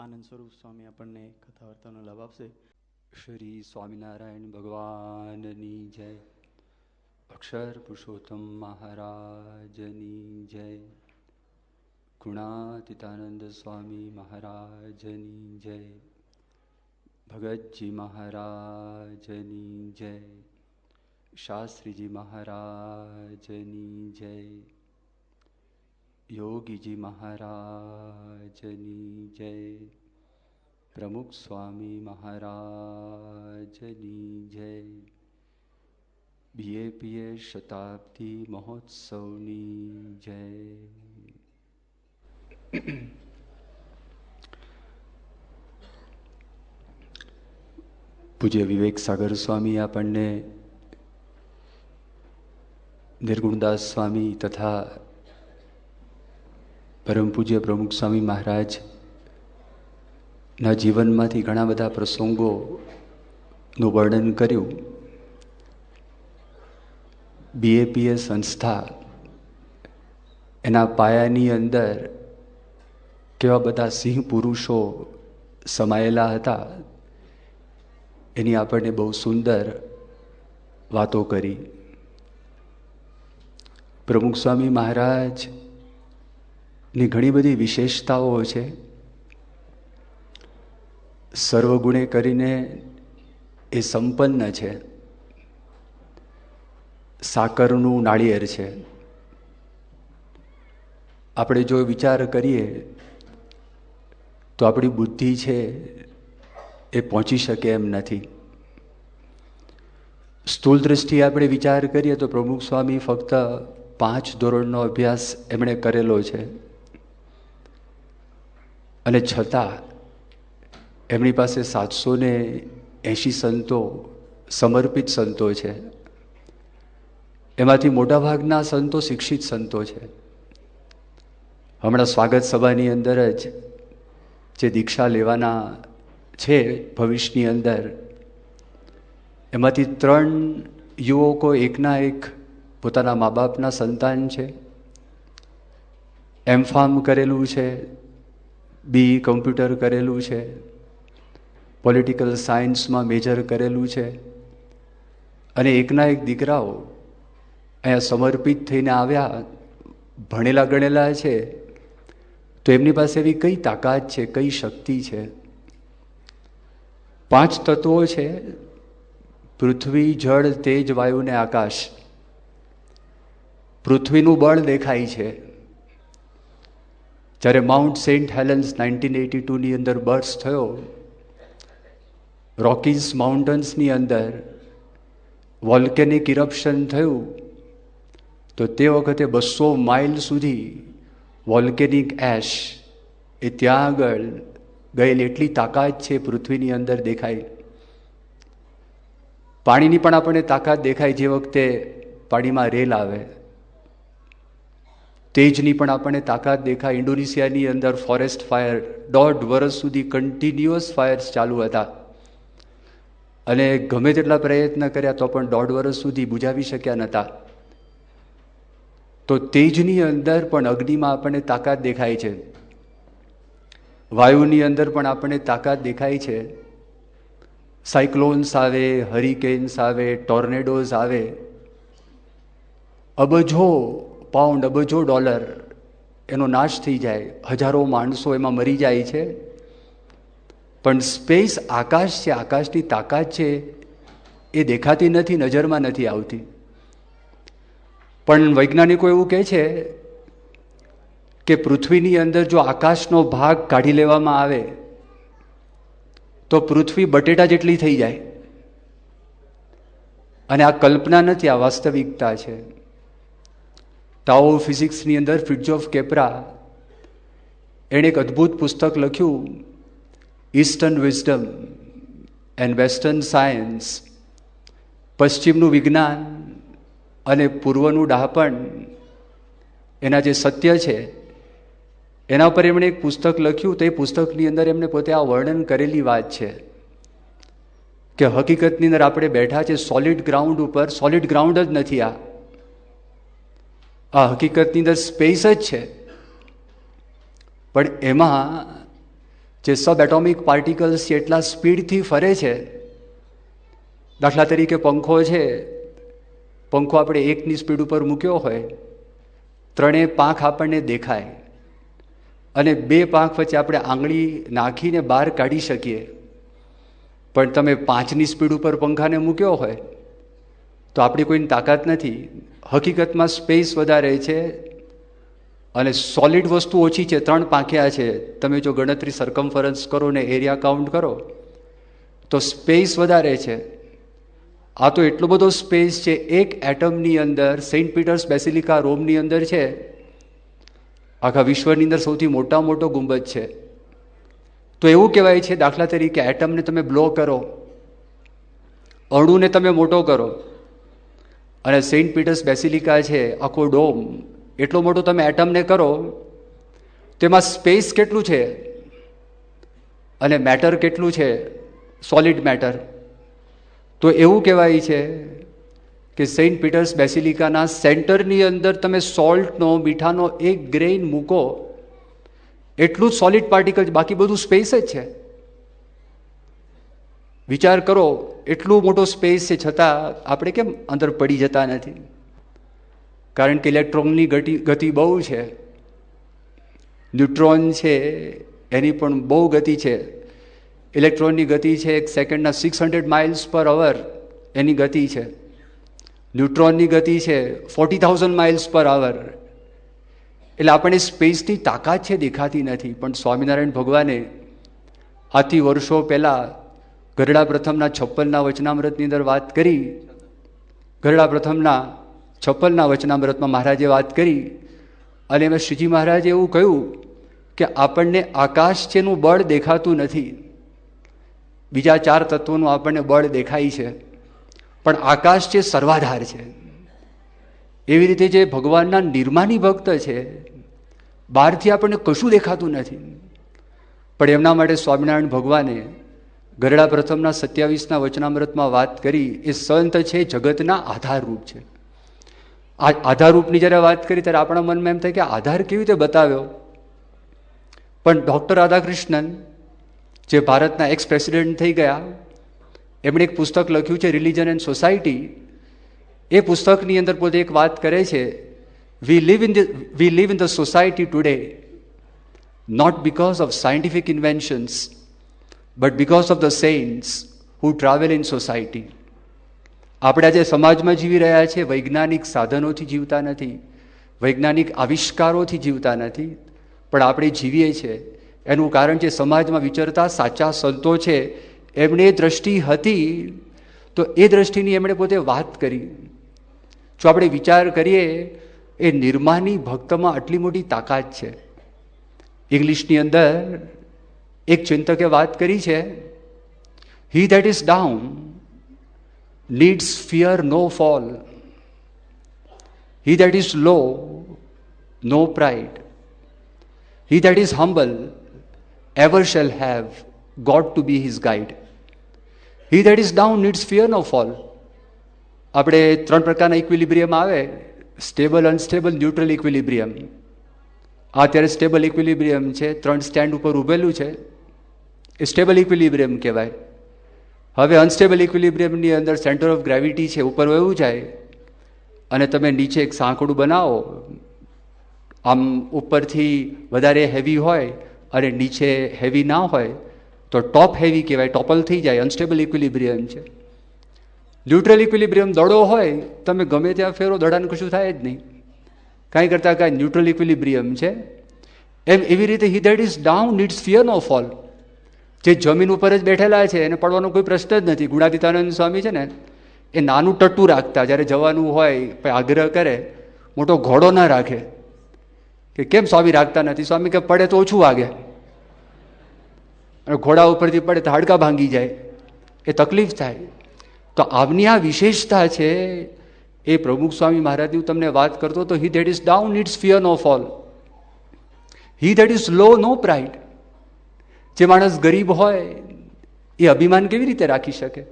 આનંદ સ્વરૂપ સ્વામી આપણને કથા વાર્તાનો લાભ આપશે. શ્રી સ્વામિનારાયણ ભગવાનની જય. અક્ષર પુરુષોત્તમ મહારાજની જય. ગુણાતીતાનંદ સ્વામી મહારાજની જય. ભગતજી મહારાજની જય. શાસ્ત્રીજી મહારાજની જય. યોગીજી મહારાજની જય. પ્રમુખ સ્વામી મહારાજની જય. બીએપીએ શતાબ્દી મહોત્સવની જય. પૂજ્ય વિવેક સાગર સ્વામી આપણને નિર્ગુણદાસ સ્વામી તથા પરમ પૂજ્ય પ્રમુખ સ્વામી મહારાજના જીવનમાંથી ઘણા બધા પ્રસંગોનું વર્ણન કર્યું. બીએપીએ સંસ્થા એના પાયાની અંદર કેવા બધા સિંહ પુરુષો સમાયેલા હતા એની આપણને બહુ સુંદર વાતો કરી. પ્રમુખ સ્વામી મહારાજ ની ઘણી બધી વિશેષતાઓ છે. સર્વગુણે કરીને એ સંપન્ન છે. સાકરનું નાળિયેર છે. આપણે જો વિચાર કરીએ તો આપણી બુદ્ધિ છે એ પહોંચી શકે એમ નથી. સ્થૂળ દ્રષ્ટિએ આપણે વિચાર કરીએ તો પ્રમુખ સ્વામી ફક્ત 5 ધોરણનો અભ્યાસ એમણે કરેલો છે અને છતાં એમની પાસે 780 સંતો, સમર્પિત સંતો છે. એમાંથી મોટાભાગના સંતો શિક્ષિત સંતો છે. હમણાં સ્વાગત સભાની અંદર જ જે દીક્ષા લેવાના છે ભવિષ્યની અંદર, એમાંથી 3 યુવકો એકના એક પોતાના મા બાપના સંતાન છે. એમફાર્મ કરેલું છે, બી કમ્પ્યુટર કરેલું છે, પોલિટિકલ સાયન્સમાં મેજર કરેલું છે અને એકના એક દીકરાઓ અહીંયા સમર્પિત થઈને આવ્યા, ભણેલા ગણેલા છે. તો એમની પાસે એવી કઈ તાકાત છે, કઈ શક્તિ છે? 5 તત્વો છે: પૃથ્વી, જળ, તેજ, વાયુ ને આકાશ. પૃથ્વીનું બળ દેખાય છે. જ્યારે માઉન્ટ સેન્ટ હેલેન્સ 1982ની અંદર બર્સ્ટ થયો, રોકીઝ માઉન્ટન્સની અંદર વોલ્કેનિક ઇરપ્શન થયું, તો તે વખતે 200 માઇલ સુધી વોલ્કેનિક એશ એ ત્યાં આગળ ગયેલી એટલી તાકાત છે પૃથ્વીની અંદર દેખાય. પાણીની પણ આપણને તાકાત દેખાય જે વખતે પાણીમાં રેલ આવે. તેજની પણ આપણને તાકાત દેખાય. ઇન્ડોનેશિયાની અંદર ફોરેસ્ટ ફાયર 1.5 વર્ષ સુધી કન્ટિન્યુઅસ ફાયર્સ ચાલુ હતા અને ગમે તેટલા પ્રયત્ન કર્યા તો પણ 1.5 વર્ષ સુધી બુઝાવી શક્યા નહોતા. તો તેજની અંદર પણ, અગ્નિમાં આપણને તાકાત દેખાય છે. વાયુની અંદર પણ આપણને તાકાત દેખાય છે. સાયક્લોન્સ આવે, હરિકેન્સ આવે, ટોર્નેડોઝ આવે, અબજો પાઉન્ડ, અબજો ડોલર એનો નાશ થઈ જાય, હજારો માણસો એમાં મરી જાય છે. પણ સ્પેસ, આકાશ છે, આકાશની તાકાત છે એ દેખાતી નથી, નજરમાં નથી આવતી. પણ વૈજ્ઞાનિકો એવું કહે છે કે પૃથ્વીની અંદર જો આકાશનો ભાગ કાઢી લેવામાં આવે તો પૃથ્વી બટેટા જેટલી થઈ જાય. અને આ કલ્પના નથી, આ વાસ્તવિકતા છે. ટાઓ ફિઝિક્સની અંદર ફ્રિટ્જોફ કેપ્રા એણે એક અદ્ભુત પુસ્તક લખ્યું, eastern wisdom and western science. પશ્ચિમનું વિજ્ઞાન અને પૂર્વનું ડહાપણ, એના જે સત્ય છે એના પર એમણે એક પુસ્તક લખ્યું. તો એ પુસ્તકની અંદર એમણે પોતે આ વર્ણન કરેલી વાત છે કે હકીકતની અંદર આપણે બેઠા છે સોલિડ ગ્રાઉન્ડ ઉપર. સોલિડ ગ્રાઉન્ડ જ નથી આ હકીકતની અંદર સ્પેસ જ છે. પણ એમાં જે સબ એટોમિક પાર્ટિકલ્સ એટલા સ્પીડથી ફરે છે. દાખલા તરીકે પંખો છે, પંખો આપણે 1ની સ્પીડ ઉપર મૂક્યો હોય, 3 પાંખ આપણને દેખાય અને 2 પાંખ વચ્ચે આપણે આંગળી નાખીને બહાર કાઢી શકીએ. પણ તમે 5ની સ્પીડ ઉપર પંખાને મૂક્યો હોય તો આપણી કોઈની તાકાત નથી. હકીકતમાં સ્પેસ વધારે છે અને સોલિડ વસ્તુ ઓછી છે, 3 પાંખ્યા છે. તમે જો ગણતરી સરકમફરન્સ કરો ને એરિયા કાઉન્ટ કરો તો સ્પેસ વધારે છે. આ તો એટલો બધો સ્પેસ છે, એક એટમની અંદર સેન્ટ પીટર્સ બેસિલિકા રોમની અંદર છે, આખા વિશ્વની અંદર સૌથી મોટો ગુંબજ છે. તો એવું કહેવાય છે, દાખલા તરીકે એટમને તમે બ્લો કરો, અણુને તમે મોટો કરો, અને સેન્ટ પીટર્સ બેસિલિકા છે આખો ડોમ, એટલો મોટો તમે એટમને કરો, તેમાં સ્પેસ કેટલું છે અને મેટર કેટલું છે, સોલિડ મેટર. તો એવું કહેવાય છે કે સેન્ટ પીટર્સ બેસિલિકાના સેન્ટરની અંદર તમે સોલ્ટનો, મીઠાનો 1 ગ્રેઇન મૂકો, એટલું જ સોલિડ પાર્ટિકલ, બાકી બધું સ્પેસ જ છે. વિચાર કરો, એટલું મોટો સ્પેસ છે છતાં આપણે કેમ અંદર પડી જતા નથી? કારણ કે ઇલેક્ટ્રોનની ગતિ બહુ છે. ન્યુટ્રોન છે એની પણ બહુ ગતિ છે. ઇલેક્ટ્રોનની ગતિ છે 1 સેકન્ડના 600 માઇલ્સ પર અવર એની ગતિ છે. ન્યુટ્રોનની ગતિ છે 40,000 માઇલ્સ પર અવર. એટલે આપણને સ્પેસની તાકાત છે દેખાતી નથી. પણ સ્વામિનારાયણ ભગવાને આથી વર્ષો પહેલાં ગરડા પ્રથમના 56ના વચનામૃતની અંદર વાત કરી. ગરડા પ્રથમના 56ના વચનામૃતમાં મહારાજે વાત કરી અને એમાં શ્રીજી મહારાજે એવું કહ્યું કે આપણને આકાશ છેનું બળ દેખાતું નથી, બીજા 4 તત્વોનું આપણને બળ દેખાય છે, પણ આકાશ છે સર્વાધાર છે. એવી રીતે જે ભગવાનના નિર્માની ભક્ત છે, બહારથી આપણને કશું દેખાતું નથી, પણ એમના માટે સ્વામિનારાયણ ભગવાને ગરડા પ્રથમના 27ના વચનામૃતમાં વાત કરી. એ સંત છે જગતના આધારરૂપ છે. આ આધારરૂપની જ્યારે વાત કરી ત્યારે આપણા મનમાં એમ થાય કે આધાર કેવી રીતે બતાવ્યો? પણ ડૉક્ટર રાધાકૃષ્ણન, જે ભારતના એક્સ પ્રેસિડેન્ટ થઈ ગયા, એમણે એક પુસ્તક લખ્યું છે રિલિજન એન્ડ સોસાયટી. એ પુસ્તકની અંદર પોતે એક વાત કરે છે, વી live in the society today not because of scientific inventions but because of the saints who travel in society. આપણે આજે સમાજમાં જીવી રહ્યા છે, વૈજ્ઞાનિક સાધનોથી જીવતા નથી, વૈજ્ઞાનિક આવિષ્કારોથી જીવતા નથી, પણ આપણે જીવીએ છીએ એનું કારણ છે સમાજમાં વિચરતા સાચા સંતો છે, એમણે દ્રષ્ટિ હતી, તો એ દ્રષ્ટિની એમણે પોતે વાત કરી. જો આપણે વિચાર કરીએ, એ નિર્માની ભક્તમાં આટલી મોટી તાકાત છે. ઇંગ્લિશની અંદર એક ચિંતકે વાત કરી છે, he that is down needs fear no fall, he that is low no pride, he that is humble ever shall have God to be his guide, he that is down needs fear no fall. આપણે 3 પ્રકારના equilibrium આવે, stable, unstable, neutral equilibrium. આ અત્યારે stable equilibrium છે, 3 stand ઉપર ઊભેલું છે, એ stable equilibrium કહેવાય. હવે અનસ્ટેબલ ઇક્વિલિબ્રિયમની અંદર સેન્ટર ઓફ ગ્રેવિટી છે, ઉપર વયું જાય અને તમે નીચે એક સાંકડું બનાવો, આમ ઉપરથી વધારે હેવી હોય અને નીચે હેવી ના હોય તો ટોપ હેવી કહેવાય, ટોપલ થઈ જાય, અનસ્ટેબલ ઇક્વિલિબ્રિયમ છે. ન્યુટ્રલ ઇક્વિલિબ્રિયમ દડો હોય, તમે ગમે ત્યાં ફેરો, દડાને કશું થાય જ નહીં, કાંઈ કરતાં કાંઈ ન્યુટ્રલ ઇક્વિલિબ્રિયમ છે. એમ એવી રીતે he that is down needs fear no fall. જે જમીન ઉપર જ બેઠેલા છે એને પડવાનો કોઈ પ્રશ્ન જ નથી. ગુણાતીતાનંદ સ્વામી છે ને, એ નાનું ટટ્ટું રાખતા, જ્યારે જવાનું હોય આગ્રહ કરે, મોટો ઘોડો ના રાખે. કે કેમ સ્વામી રાખતા નથી? સ્વામી કે પડે તો ઓછું વાગે, અને ઘોડા ઉપરથી પડે તો હાડકા ભાંગી જાય, એ તકલીફ થાય. તો આવની આ વિશેષતા છે. એ પ્રમુખ સ્વામી મહારાજની તમને વાત કરતો તો, he that is down needs fear no fall, he that is low no pride. જે માણસ ગરીબ હોય એ અભિમાન કેવી રીતે રાખી શકે?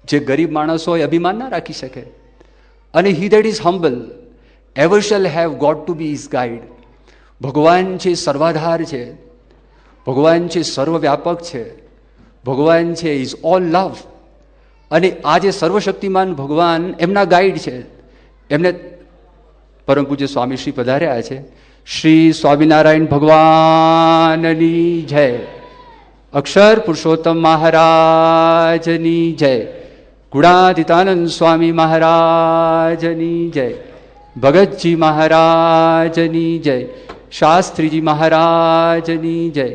જે ગરીબ માણસ હોય અભિમાન ના રાખી શકે. અને he that is humble ever shall have God to be his guide. ભગવાન છે સર્વાધાર છે, ભગવાન છે સર્વવ્યાપક છે, ભગવાન છે ઇઝ ઓલ લવ. અને આ જે સર્વશક્તિમાન ભગવાન એમના ગાઈડ છે. એમને પરમ પૂજ્ય સ્વામી શ્રી પધાર્યા છે. શ્રી સ્વામિનારાયણ ભગવાનની જય, અક્ષર પુરુષોત્તમ મહારાજની જય, ગુણાતીતાનંદ સ્વામી મહારાજની જય, ભગતજી મહારાજની જય, શાસ્ત્રીજી મહારાજની જય,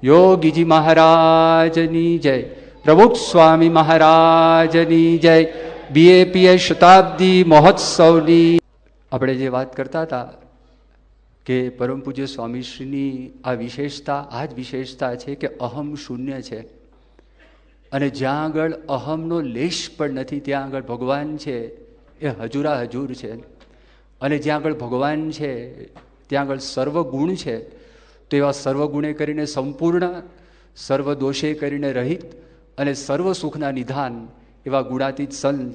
યોગીજી મહારાજની જય, પ્રમુખ સ્વામી મહારાજની જય. BAPI શતાબ્દી મહોત્સવની આપણે જે વાત કરતા હતા કે પરમ પૂજ્ય સ્વામીશ્રીની આ વિશેષતા, આ જ વિશેષતા છે કે અહમ શૂન્ય છે. અને જ્યાં આગળ અહમનો લેશ પણ નથી ત્યાં આગળ ભગવાન છે એ હજુરા હજુર છે. અને જ્યાં આગળ ભગવાન છે ત્યાં આગળ સર્વગુણ છે. તો એવા સર્વગુણે કરીને સંપૂર્ણ, સર્વ દોષે કરીને રહિત અને સર્વ સુખના નિધાન એવા ગુણાતીત સંત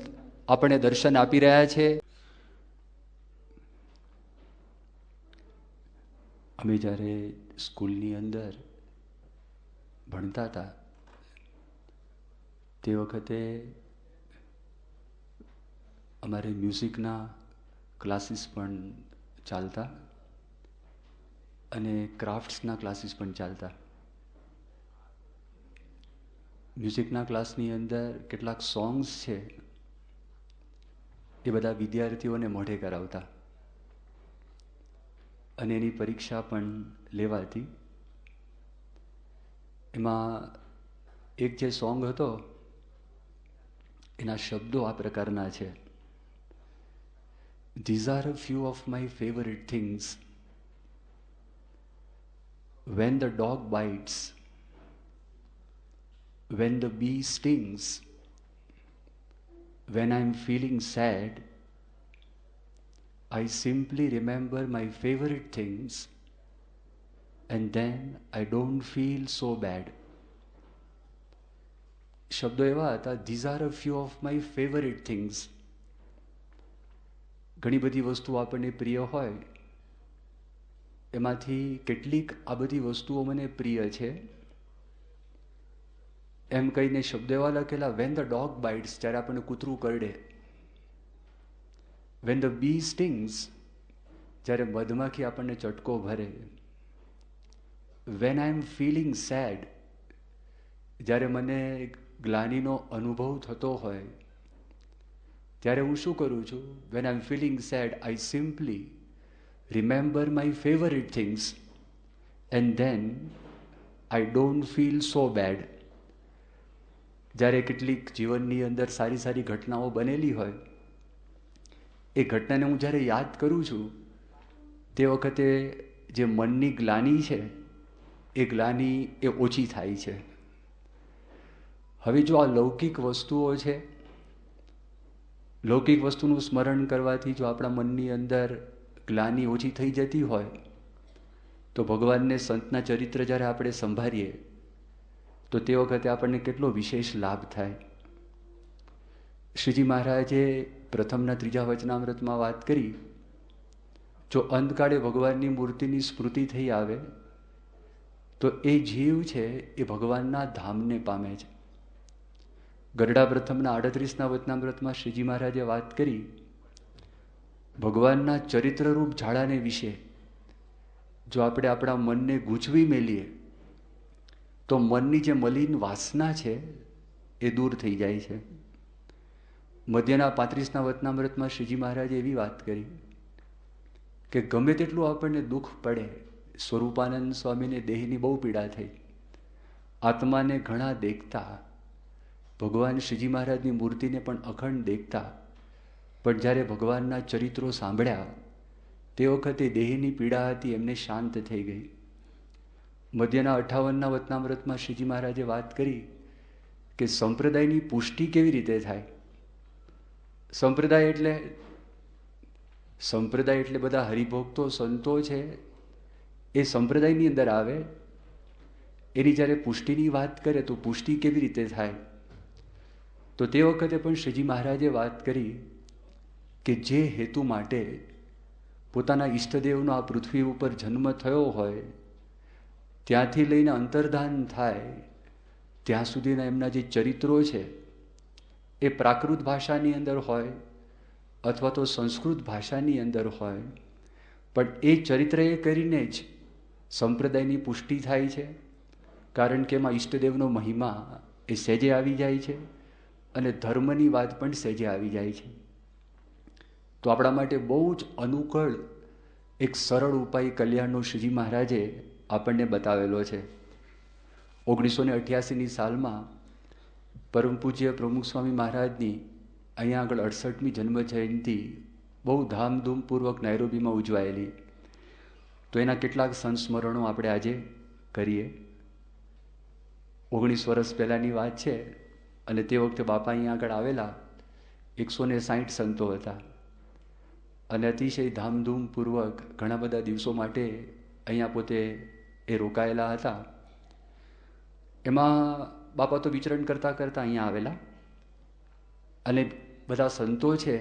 આપણને દર્શન આપી રહ્યા છે. અમે જ્યારે સ્કૂલની અંદર ભણતા હતા તે વખતે અમારે મ્યુઝિકના ક્લાસીસ પણ ચાલતા અને ક્રાફ્ટ્સના ક્લાસીસ પણ ચાલતા. મ્યુઝિકના ક્લાસની અંદર કેટલાક સોંગ્સ છે એ બધા વિદ્યાર્થીઓને મોઢે કરાવતા અને એની પરીક્ષા પણ લેવાતી. એમાં એક જે સોંગ હતો એના શબ્દો આ પ્રકારના છે. These are a few of my favorite things. When the dog bites, when the bee stings, when I'm feeling sad, I simply remember my favorite things and then I don't feel so bad. શબ્દો એવા હતા, these are a few of my favorite things. ઘણી બધી વસ્તુઓ આપણને પ્રિય હોય, એમાંથી કેટલીક આ બધી વસ્તુઓ મને પ્રિય છે એમ કહીને શબ્દ એવા લખેલા. વેન ધ ડોગ બાઇટ્સ, જ્યારે આપણને કૂતરું કરડે. વેન ધ બી સ્ટિંગ્સ, જ્યારે મધમાખી આપણને ચટકો ભરે. When I am feeling sad, જ્યારે મને ગ્લાનિનો અનુભવ થતો હોય ત્યારે હું શું કરું છું? When I am feeling sad I simply remember my favourite things and then I don't feel so bad. જ્યારે કેટલીક જીવનની અંદર સારી સારી ઘટનાઓ બનેલી હોય એ ઘટનાને હું જ્યારે યાદ કરું છું તે વખતે જે મનની ગ્લાની છે એ ગ્લાની એ ઓછી થાય છે. હવે જો આ લૌકિક વસ્તુઓ છે, લૌકિક વસ્તુનું સ્મરણ કરવાથી જો આપણા મનની અંદર ગ્લાની ઓછી થઈ જતી હોય તો ભગવાનને, સંતના ચરિત્ર જ્યારે આપણે સંભાળીએ તો તે વખતે આપણને કેટલો વિશેષ લાભ થાય. શ્રીજી મહારાજે પ્રથમના 3જા વચનામૃતમાં વાત કરી, જો અંતકાળે ભગવાનની મૂર્તિની સ્મૃતિ થઈ આવે તો એ જીવ છે એ ભગવાનના ધામને પામે છે. ગરડા પ્રથમના 38ના વચનામૃતમાં શ્રીજી મહારાજે વાત કરી ભગવાનના ચરિત્રરૂપ ઝાડાને વિશે. જો આપણે આપણા મનને ગૂંચવી મેલીએ તો મનની જે મલિન વાસના છે એ દૂર થઈ જાય છે. મધ્યના 35ના વચનામૃતમાં શ્રીજી મહારાજે એવી વાત કરી કે ગમે તેટલું આપણને દુઃખ પડે, સ્વરૂપાનંદ સ્વામીને દેહની બહુ પીડા થઈ, આત્માને ઘણા દેખતા, ભગવાન શ્રીજી મહારાજની મૂર્તિને પણ અખંડ દેખતા, પણ જ્યારે ભગવાનના ચરિત્રો સાંભળ્યા તે વખતે દેહની પીડા હતી એમને શાંત થઈ ગઈ. મધ્યના 58ના વચનામૃતમાં શ્રીજી મહારાજે વાત કરી કે સંપ્રદાયની પુષ્ટિ કેવી રીતે થાય. સંપ્રદાય એટલે બધા હરિભક્તો સંતો છે એ સંપ્રદાયની અંદર આવે, એની જ્યારે પુષ્ટિની વાત કરે તો પુષ્ટિ કેવી રીતે થાય? તો તે વખતે પણ શ્રીજી મહારાજે વાત કરી કે જે હેતુ માટે પોતાના ઈષ્ટદેવનો આ પૃથ્વી ઉપર જન્મ થયો હોય ત્યાંથી લઈને અંતર્ધાન થાય ત્યાં સુધીના એમના જે ચરિત્રો છે એ પ્રાકૃત ભાષાની અંદર હોય અથવા તો સંસ્કૃત ભાષાની અંદર હોય, પણ એ ચરિત્ર એ કરીને જ સંપ્રદાયની પુષ્ટિ થાય છે, કારણ કે એમાં ઈષ્ટદેવનો મહિમા એ સહેજે આવી જાય છે અને ધર્મની વાત પણ સહેજે આવી જાય છે. તો આપણા માટે બહુ જ અનુકૂળ એક સરળ ઉપાય કલ્યાણનો શ્રીજી મહારાજે આપણને બતાવેલો છે. 1988ની સાલમાં પરમ પૂજ્ય પ્રમુખ સ્વામી મહારાજની અહીંયા આગળ 68મી જન્મ જયંતિ બહુ ધામધૂમપૂર્વક નાયરોબીમાં ઉજવાયેલી. તો એના કેટલાક સંસ્મરણો આપણે આજે કરીએ. 19 વર્ષ પહેલાંની વાત છે અને તે વખતે બાપા અહીંયા આગળ આવેલા 160 સંતો હતા અને અતિશય ધામધૂમપૂર્વક ઘણા બધા દિવસો માટે અહીંયા પોતે એ રોકાયેલા હતા. એમાં બાપા તો વિચરણ કરતાં કરતાં અહીંયા આવેલા અને બધા સંતો છે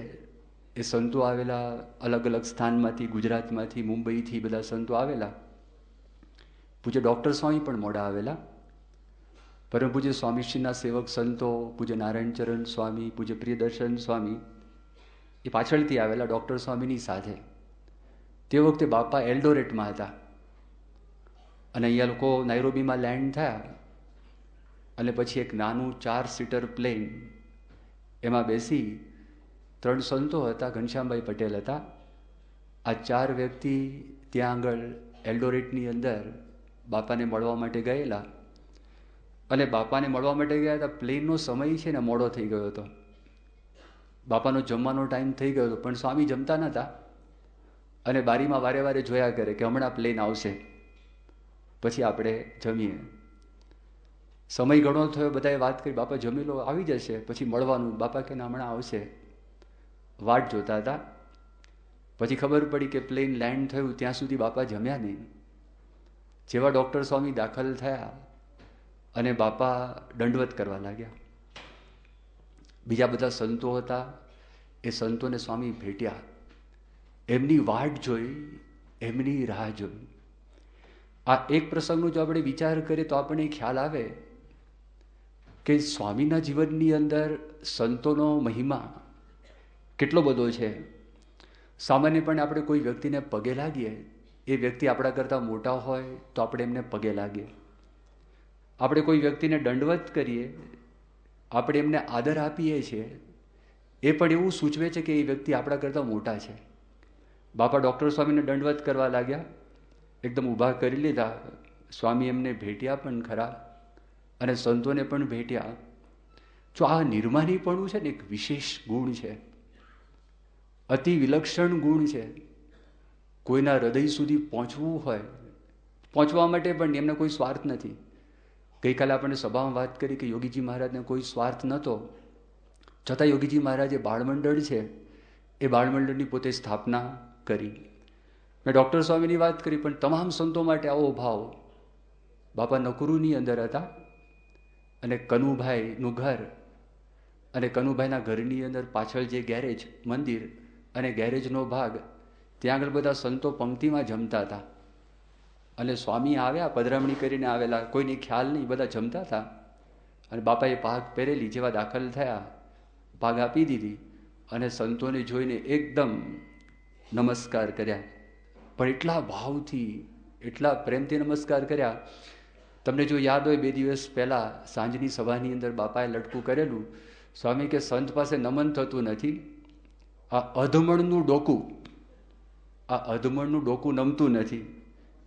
એ સંતો આવેલા અલગ અલગ સ્થાનમાંથી, ગુજરાતમાંથી, મુંબઈથી બધા સંતો આવેલા. પૂજ્ય ડૉક્ટર સ્વામી પણ મોડા આવેલા. પરમ પૂજ્ય સ્વામીશ્રીના સેવક સંતો પૂજ્ય નારાયણચરણ સ્વામી, પૂજ્ય પ્રિયદર્શન સ્વામી એ પાછળથી આવેલા ડૉક્ટર સ્વામીની સાથે. તે વખતે બાપા એલ્ડોરેટમાં હતા અને અહીંયા લોકો નાયરોબીમાં લેન્ડ થયા અને પછી એક નાનું 4 સીટર પ્લેન એમાં બેસી 3 સંતો હતા, ઘનશ્યામભાઈ પટેલ હતા. આ 4 વ્યક્તિ ત્યાં આગળ એલ્ડોરેટની અંદર બાપાને મળવા માટે ગયેલા અને બાપાને મળવા માટે ગયા હતા. પ્લેનનો સમય છે ને મોડો થઈ ગયો હતો, બાપાનો જમવાનો ટાઈમ થઈ ગયો હતો, પણ સ્વામી જમતા નહોતા અને બારીમાં વારે વારે જોયા કરે કે હમણાં પ્લેન આવશે પછી આપણે જમીએ. સમય ઘણો થયો, બધાએ વાત કરી બાપા જમી લો, આવી જશે પછી મળવાનું. બાપા કે હમણાં આવશે. વાટ જોતા હતા. પછી ખબર પડી કે પ્લેન લેન્ડ થયું ત્યાં સુધી બાપા જમ્યા નહીં. જેવા ડૉક્ટર સ્વામી દાખલ થયા અને બાપા દંડવત કરવા લાગ્યા. બીજા બધા સંતો હતા, એ સંતોને સ્વામી ભેટ્યા, એમની વાટ જોઈ, એમની રાહ જોઈ. આ એક પ્રસંગનો જો આપણે વિચાર કરીએ તો આપણને ખ્યાલ આવે કે સ્વામીના જીવનની અંદર સંતોનો મહિમા કેટલો બધો છે. સામાન્યપણે આપણે કોઈ વ્યક્તિને પગે લાગીએ, એ વ્યક્તિ આપણા કરતાં મોટા હોય તો આપણે એમને પગે લાગીએ. આપણે કોઈ વ્યક્તિને દંડવત કરીએ, આપણે એમને આદર આપીએ છીએ, એ પણ એવું સૂચવે છે કે એ વ્યક્તિ આપણા કરતાં મોટા છે. બાપા ડૉક્ટર સ્વામીને દંડવત કરવા લાગ્યા, એકદમ ઊભા કરી લીધા. સ્વામી એમને ભેટ્યા પણ ખરા અને સંતોને પણ ભેટ્યા. જો આ નિર્માનીપણું છે ને એક વિશેષ ગુણ છે, અતિ વિલક્ષણ ગુણ છે. કોઈના હૃદય સુધી પહોંચવું હોય, પહોંચવા માટે પણ એમને કોઈ સ્વાર્થ નથી. ગઈકાલે આપણે સભામાં વાત કરી કે યોગીજી મહારાજને કોઈ સ્વાર્થ નહોતો, છતાં યોગીજી મહારાજે બાળમંડળ છે એ બાળમંડળની પોતે સ્થાપના કરી. મેં ડૉક્ટર સ્વામીની વાત કરી, પણ તમામ સંતો માટે આવો ભાવ. બાપા નકરુની અંદર હતા અને કનુભાઈનું ઘર, અને કનુભાઈના ઘરની અંદર પાછળ જે ગેરેજ, મંદિર અને ગેરેજનો ભાગ, ત્યાં આગળ બધા સંતો પંક્તિમાં જમતા હતા. અને સ્વામી આવ્યા, પધરામણી કરીને આવેલા, કોઈને ખ્યાલ નહીં, બધા જમતા હતા. અને બાપાએ પાઘ પહેરેલી, જેવા દાખલ થયા પાઘ આપી દીધી અને સંતોને જોઈને એકદમ નમસ્કાર કર્યા. પણ એટલા ભાવથી, એટલા પ્રેમથી નમસ્કાર કર્યા. તમને જો યાદ હોય, 2 દિવસ પહેલાં સાંજની સભાની અંદર બાપાએ લટકું કરેલું, સ્વામી કે સંત પાસે નમન થતું નથી, આ અધમણનું ડોકું, આ અધમણનું ડોકું નમતું નથી.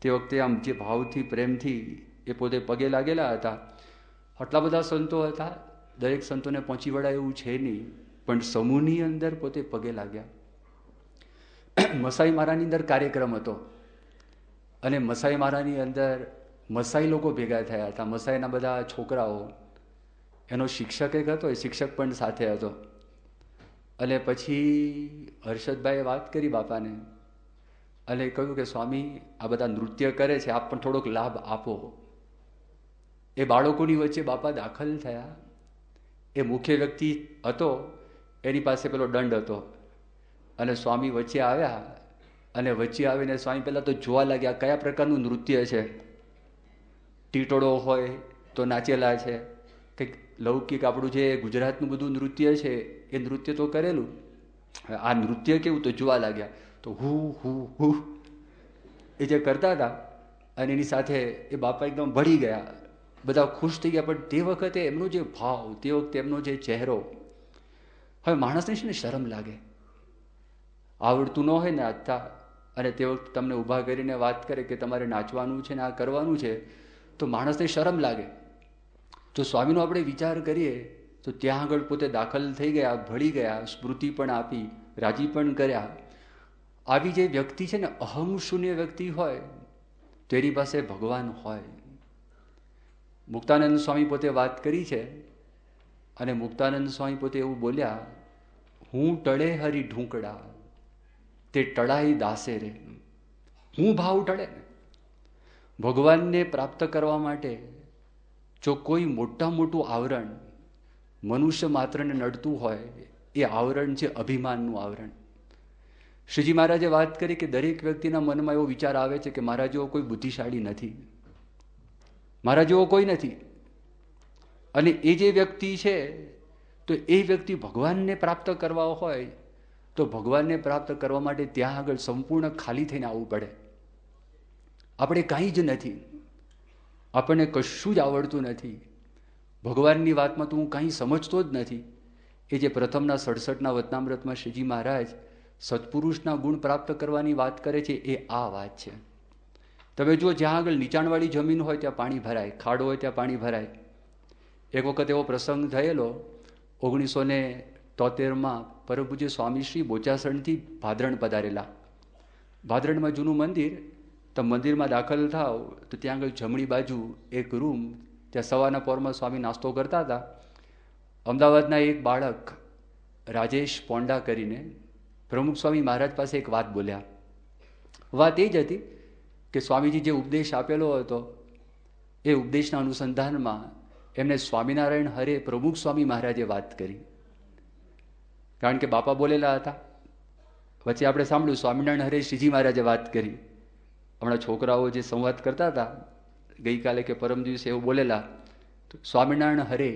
તે વખતે આમ જે ભાવથી, પ્રેમથી એ પોતે પગે લાગેલા હતા. આટલા બધા સંતો હતા, દરેક સંતોને પહોંચી વળાય એવું છે નહીં, પણ સમૂહની અંદર પોતે પગે લાગ્યા. મસાઈ મારાની અંદર કાર્યક્રમ હતો અને મસાઈ મારાની અંદર મસાઈ લોકો ભેગા થયા હતા, મસાઈના બધા છોકરાઓ. એનો શિક્ષક એક હતો, એ શિક્ષક પણ સાથે હતો. અને પછી હર્ષદભાઈએ વાત કરી બાપાને અને કહ્યું કે સ્વામી આ બધા નૃત્ય કરે છે, આપ પણ થોડોક લાભ આપો. એ બાળકોની વચ્ચે બાપા દાખલ થયા. એ મુખ્ય વ્યક્તિ હતો, એની પાસે પેલો દંડ હતો અને સ્વામી વચ્ચે આવ્યા અને વચ્ચે આવીને સ્વામી પહેલાં તો જોવા લાગ્યા કયા પ્રકારનું નૃત્ય છે. ટીટોળો હોય તો નાચેલા છે, કંઈક લૌકિક આપણું જે ગુજરાતનું બધું નૃત્ય છે એ નૃત્ય તો કરેલું. આ નૃત્ય કેવું તો જોવા લાગ્યા તો હું એ જે કરતા હતા અને એની સાથે એ બાપા એકદમ ભળી ગયા, બધા ખુશ થઈ ગયા. પણ તે વખતે એમનો જે ભાવ, તે વખતે એમનો જે ચહેરો, હવે માણસને છે ને શરમ લાગે. આવડતું ન હોય ને નાચતા, અને તે વખતે તમને ઊભા કરીને વાત કરે કે તમારે નાચવાનું છે ને આ કરવાનું છે, તો માણસને શરમ લાગે. જો સ્વામીનો આપણે વિચાર કરીએ તો ત્યાં આગળ પોતે દાખલ થઈ ગયા, ભળી ગયા, સ્મૃતિ પણ આપી, રાજી પણ કર્યા. આવી જે વ્યક્તિ છે ને અહમ શૂન્ય વ્યક્તિ હોય તો એની પાસે ભગવાન હોય. મુક્તાનંદ સ્વામી પોતે વાત કરી છે, અને મુક્તાનંદ સ્વામી પોતે એવું બોલ્યા, હું ટળે હરી ઢૂંકડા તે ટળાઈ દાસે રે. હું ભાવ ટળે. ભગવાનને પ્રાપ્ત કરવા માટે જો કોઈ મોટું આવરણ મનુષ્ય માત્રને નડતું હોય, એ આવરણ છે અભિમાનનું આવરણ. શ્રીજી મહારાજે વાત કરી કે દરેક વ્યક્તિના મનમાં એવો વિચાર આવે છે કે મારા જેવો કોઈ બુદ્ધિશાળી નથી, મારા જેવો કોઈ નથી. અને એ જે વ્યક્તિ છે તો એ વ્યક્તિ ભગવાનને પ્રાપ્ત કરવા હોય તો ભગવાનને પ્રાપ્ત કરવા માટે ત્યાં આગળ સંપૂર્ણ ખાલી થઈને આવવું પડે. આપણે કાંઈ જ નથી, આપણને કશું જ આવડતું નથી, ભગવાનની વાતમાં તો હું કાંઈ સમજતો જ નથી. એ જે પ્રથમના 67ના વતનામૃતમાં શ્રીજી મહારાજ સત્પુરુષના ગુણ પ્રાપ્ત કરવાની વાત કરે છે, એ આ વાત છે. તમે જુઓ, જ્યાં આગળ નીચાણવાળી જમીન હોય ત્યાં પાણી ભરાય, ખાડો હોય ત્યાં પાણી ભરાય. એક વખત એવો પ્રસંગ થયેલો 1973માં, પરમ પૂજ્ય સ્વામી શ્રી બોચાસણથી ભાદરણ પધારેલા. ભાદરણમાં જૂનું મંદિર, તમે મંદિરમાં દાખલ થાવ તો ત્યાં આગળ જમણી બાજુ એક રૂમ, ત્યાં સવારના પોરમાં સ્વામી નાસ્તો કરતા હતા. અમદાવાદના એક બાળક રાજેશ પોંડા કરીને પ્રમુખ સ્વામી મહારાજ પાસે એક વાત બોલ્યા. વાત એ જ હતી કે સ્વામીજી જે ઉપદેશ આપેલો હતો એ ઉપદેશના અનુસંધાનમાં એમને સ્વામિનારાયણ હરે પ્રમુખ સ્વામી મહારાજે વાત કરી. કારણ કે બાપા બોલેલા હતા, વચ્ચે આપણે સાંભળ્યું સ્વામિનારાયણ હરે શ્રીજી મહારાજે વાત કરી. હમણાં છોકરાઓ જે સંવાદ કરતા હતા ગઈકાલે કે પરમ દિવસે એવું બોલેલા, તો સ્વામિનારાયણ હરે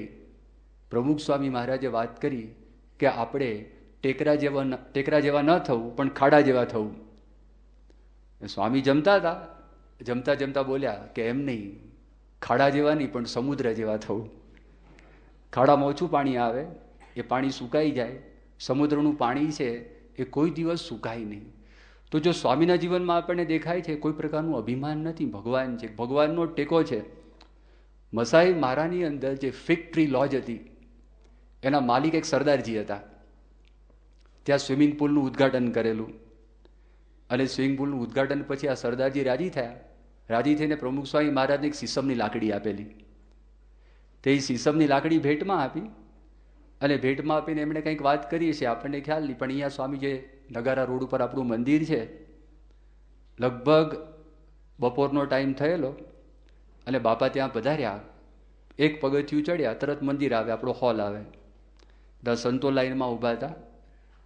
પ્રમુખ સ્વામી મહારાજે વાત કરી કે આપણે ટેકરા જેવા ન થવું પણ ખાડા જેવા થવું. સ્વામી જમતા હતા, જમતા જમતા બોલ્યા કે એમ નહીં, ખાડા જેવા નહીં પણ સમુદ્ર જેવા થવું. ખાડામાં ઓછું પાણી આવે, એ પાણી સુકાઈ જાય. સમુદ્રનું પાણી છે એ કોઈ દિવસ સુકાય નહીં. તો જો સ્વામીના જીવનમાં આપણને દેખાય છે કોઈ પ્રકારનું અભિમાન નથી, ભગવાન છે, ભગવાનનો ટેકો છે. મસાઈ મારાની અંદર જે ફિગ ટ્રી લોજ હતી એના માલિક એક સરદારજી હતા. ત્યાં સ્વિમિંગ પુલનું ઉદ્ઘાટન કરેલું, અને સ્વિમિંગ પુલનું ઉદ્ઘાટન પછી આ સરદારજી રાજી થયા. રાજી થઈને પ્રમુખ સ્વામી મહારાજને એક સીસમની લાકડી આપેલી. તે સીસમની લાકડી ભેટમાં આપી, અને ભેટમાં આપીને એમણે કંઈક વાત કરી છે, આપણને ખ્યાલ નહીં. પણ અહીંયા સ્વામી જે નગારા રોડ ઉપર આપણું મંદિર છે, લગભગ બપોરનો ટાઈમ થયેલો, અને બાપા ત્યાં પધાર્યા. એક પગથિયું ચડ્યા, તરત મંદિર આવે, આપણો હોલ આવે. 10 સંતો લાઈનમાં ઊભા હતા,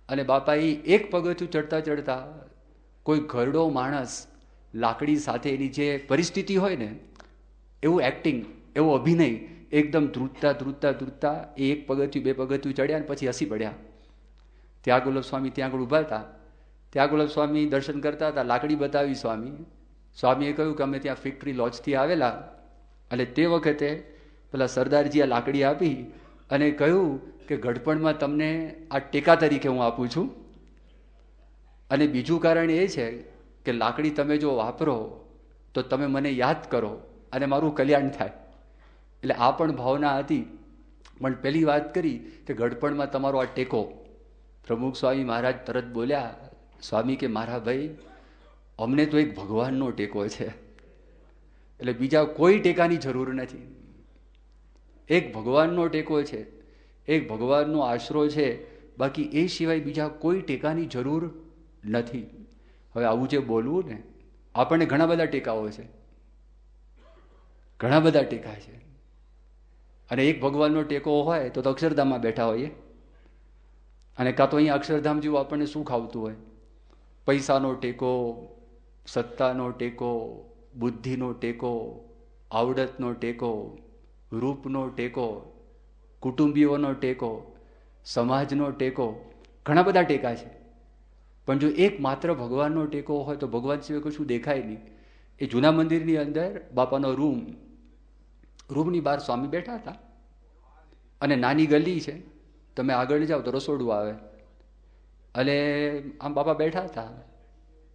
અને બાપા એ એક પગથિયું ચડતા ચડતા કોઈ ઘરડો માણસ લાકડી સાથે એની જે પરિસ્થિતિ હોય ને એવું એક્ટિંગ, એવો અભિનય, એકદમ ધ્રુજતા ધ્રુજતા ધ્રુજતા એ એક પગથિયું 2 પગથિયું ચડ્યા અને પછી હસી પડ્યા. ત્યાં ગુલાબ સ્વામી ત્યાં આગળ ઊભા હતા. ત્યાં ગુલાબ સ્વામી દર્શન કરતા હતા, લાકડી બતાવી સ્વામી. સ્વામીએ કહ્યું કે અમે ત્યાં ફિગ ટ્રી લોજથી આવેલા, અને તે વખતે પેલા સરદારજી આ લાકડી આપી અને કહ્યું કે ઘડપણમાં તમને આ ટેકા તરીકે હું આપું છું, અને બીજું કારણ એ છે કે લાકડી તમે જો વાપરો તો તમે મને યાદ કરો અને મારું કલ્યાણ થાય. એટલે આ પણ ભાવના હતી. પણ પહેલી વાત કરી કે ઘડપણમાં તમારો આ ટેકો. પ્રમુખ સ્વામી મહારાજ તરત બોલ્યા, સ્વામી કે મારા ભાઈ, અમને તો એક ભગવાનનો ટેકો છે, એટલે બીજા કોઈ ટેકાની જરૂર નથી. એક ભગવાનનો ટેકો છે, એક ભગવાનનો આશરો છે, બાકી એ સિવાય બીજા કોઈ ટેકાની જરૂર નથી. હવે આવું જે બોલવું ને, આપણને ઘણા બધા ટેકાઓ છે, ઘણા બધા ટેકા છે. અને એક ભગવાનનો ટેકો હોય તો અક્ષરધામમાં બેઠા હોઈએ, અને કાં તો અહીંયા અક્ષરધામ જેવું આપણને સુખ આવતું હોય. પૈસાનો ટેકો, સત્તાનો ટેકો, બુદ્ધિનો ટેકો, આવડતનો ટેકો, રૂપનો ટેકો, કુટુંબીઓનો ટેકો, સમાજનો ટેકો, ઘણા બધા ટેકા છે. પણ જો એક માત્ર ભગવાનનો ટેકો હોય તો ભગવાન સિવાય કશું દેખાય નહીં. એ જૂના મંદિરની અંદર બાપાનો રૂમની બહાર સ્વામી બેઠા હતા અને નાની ગલી છે, તમે આગળ જાઓ તો રસોડું આવે અને આમ બાપા બેઠા હતા.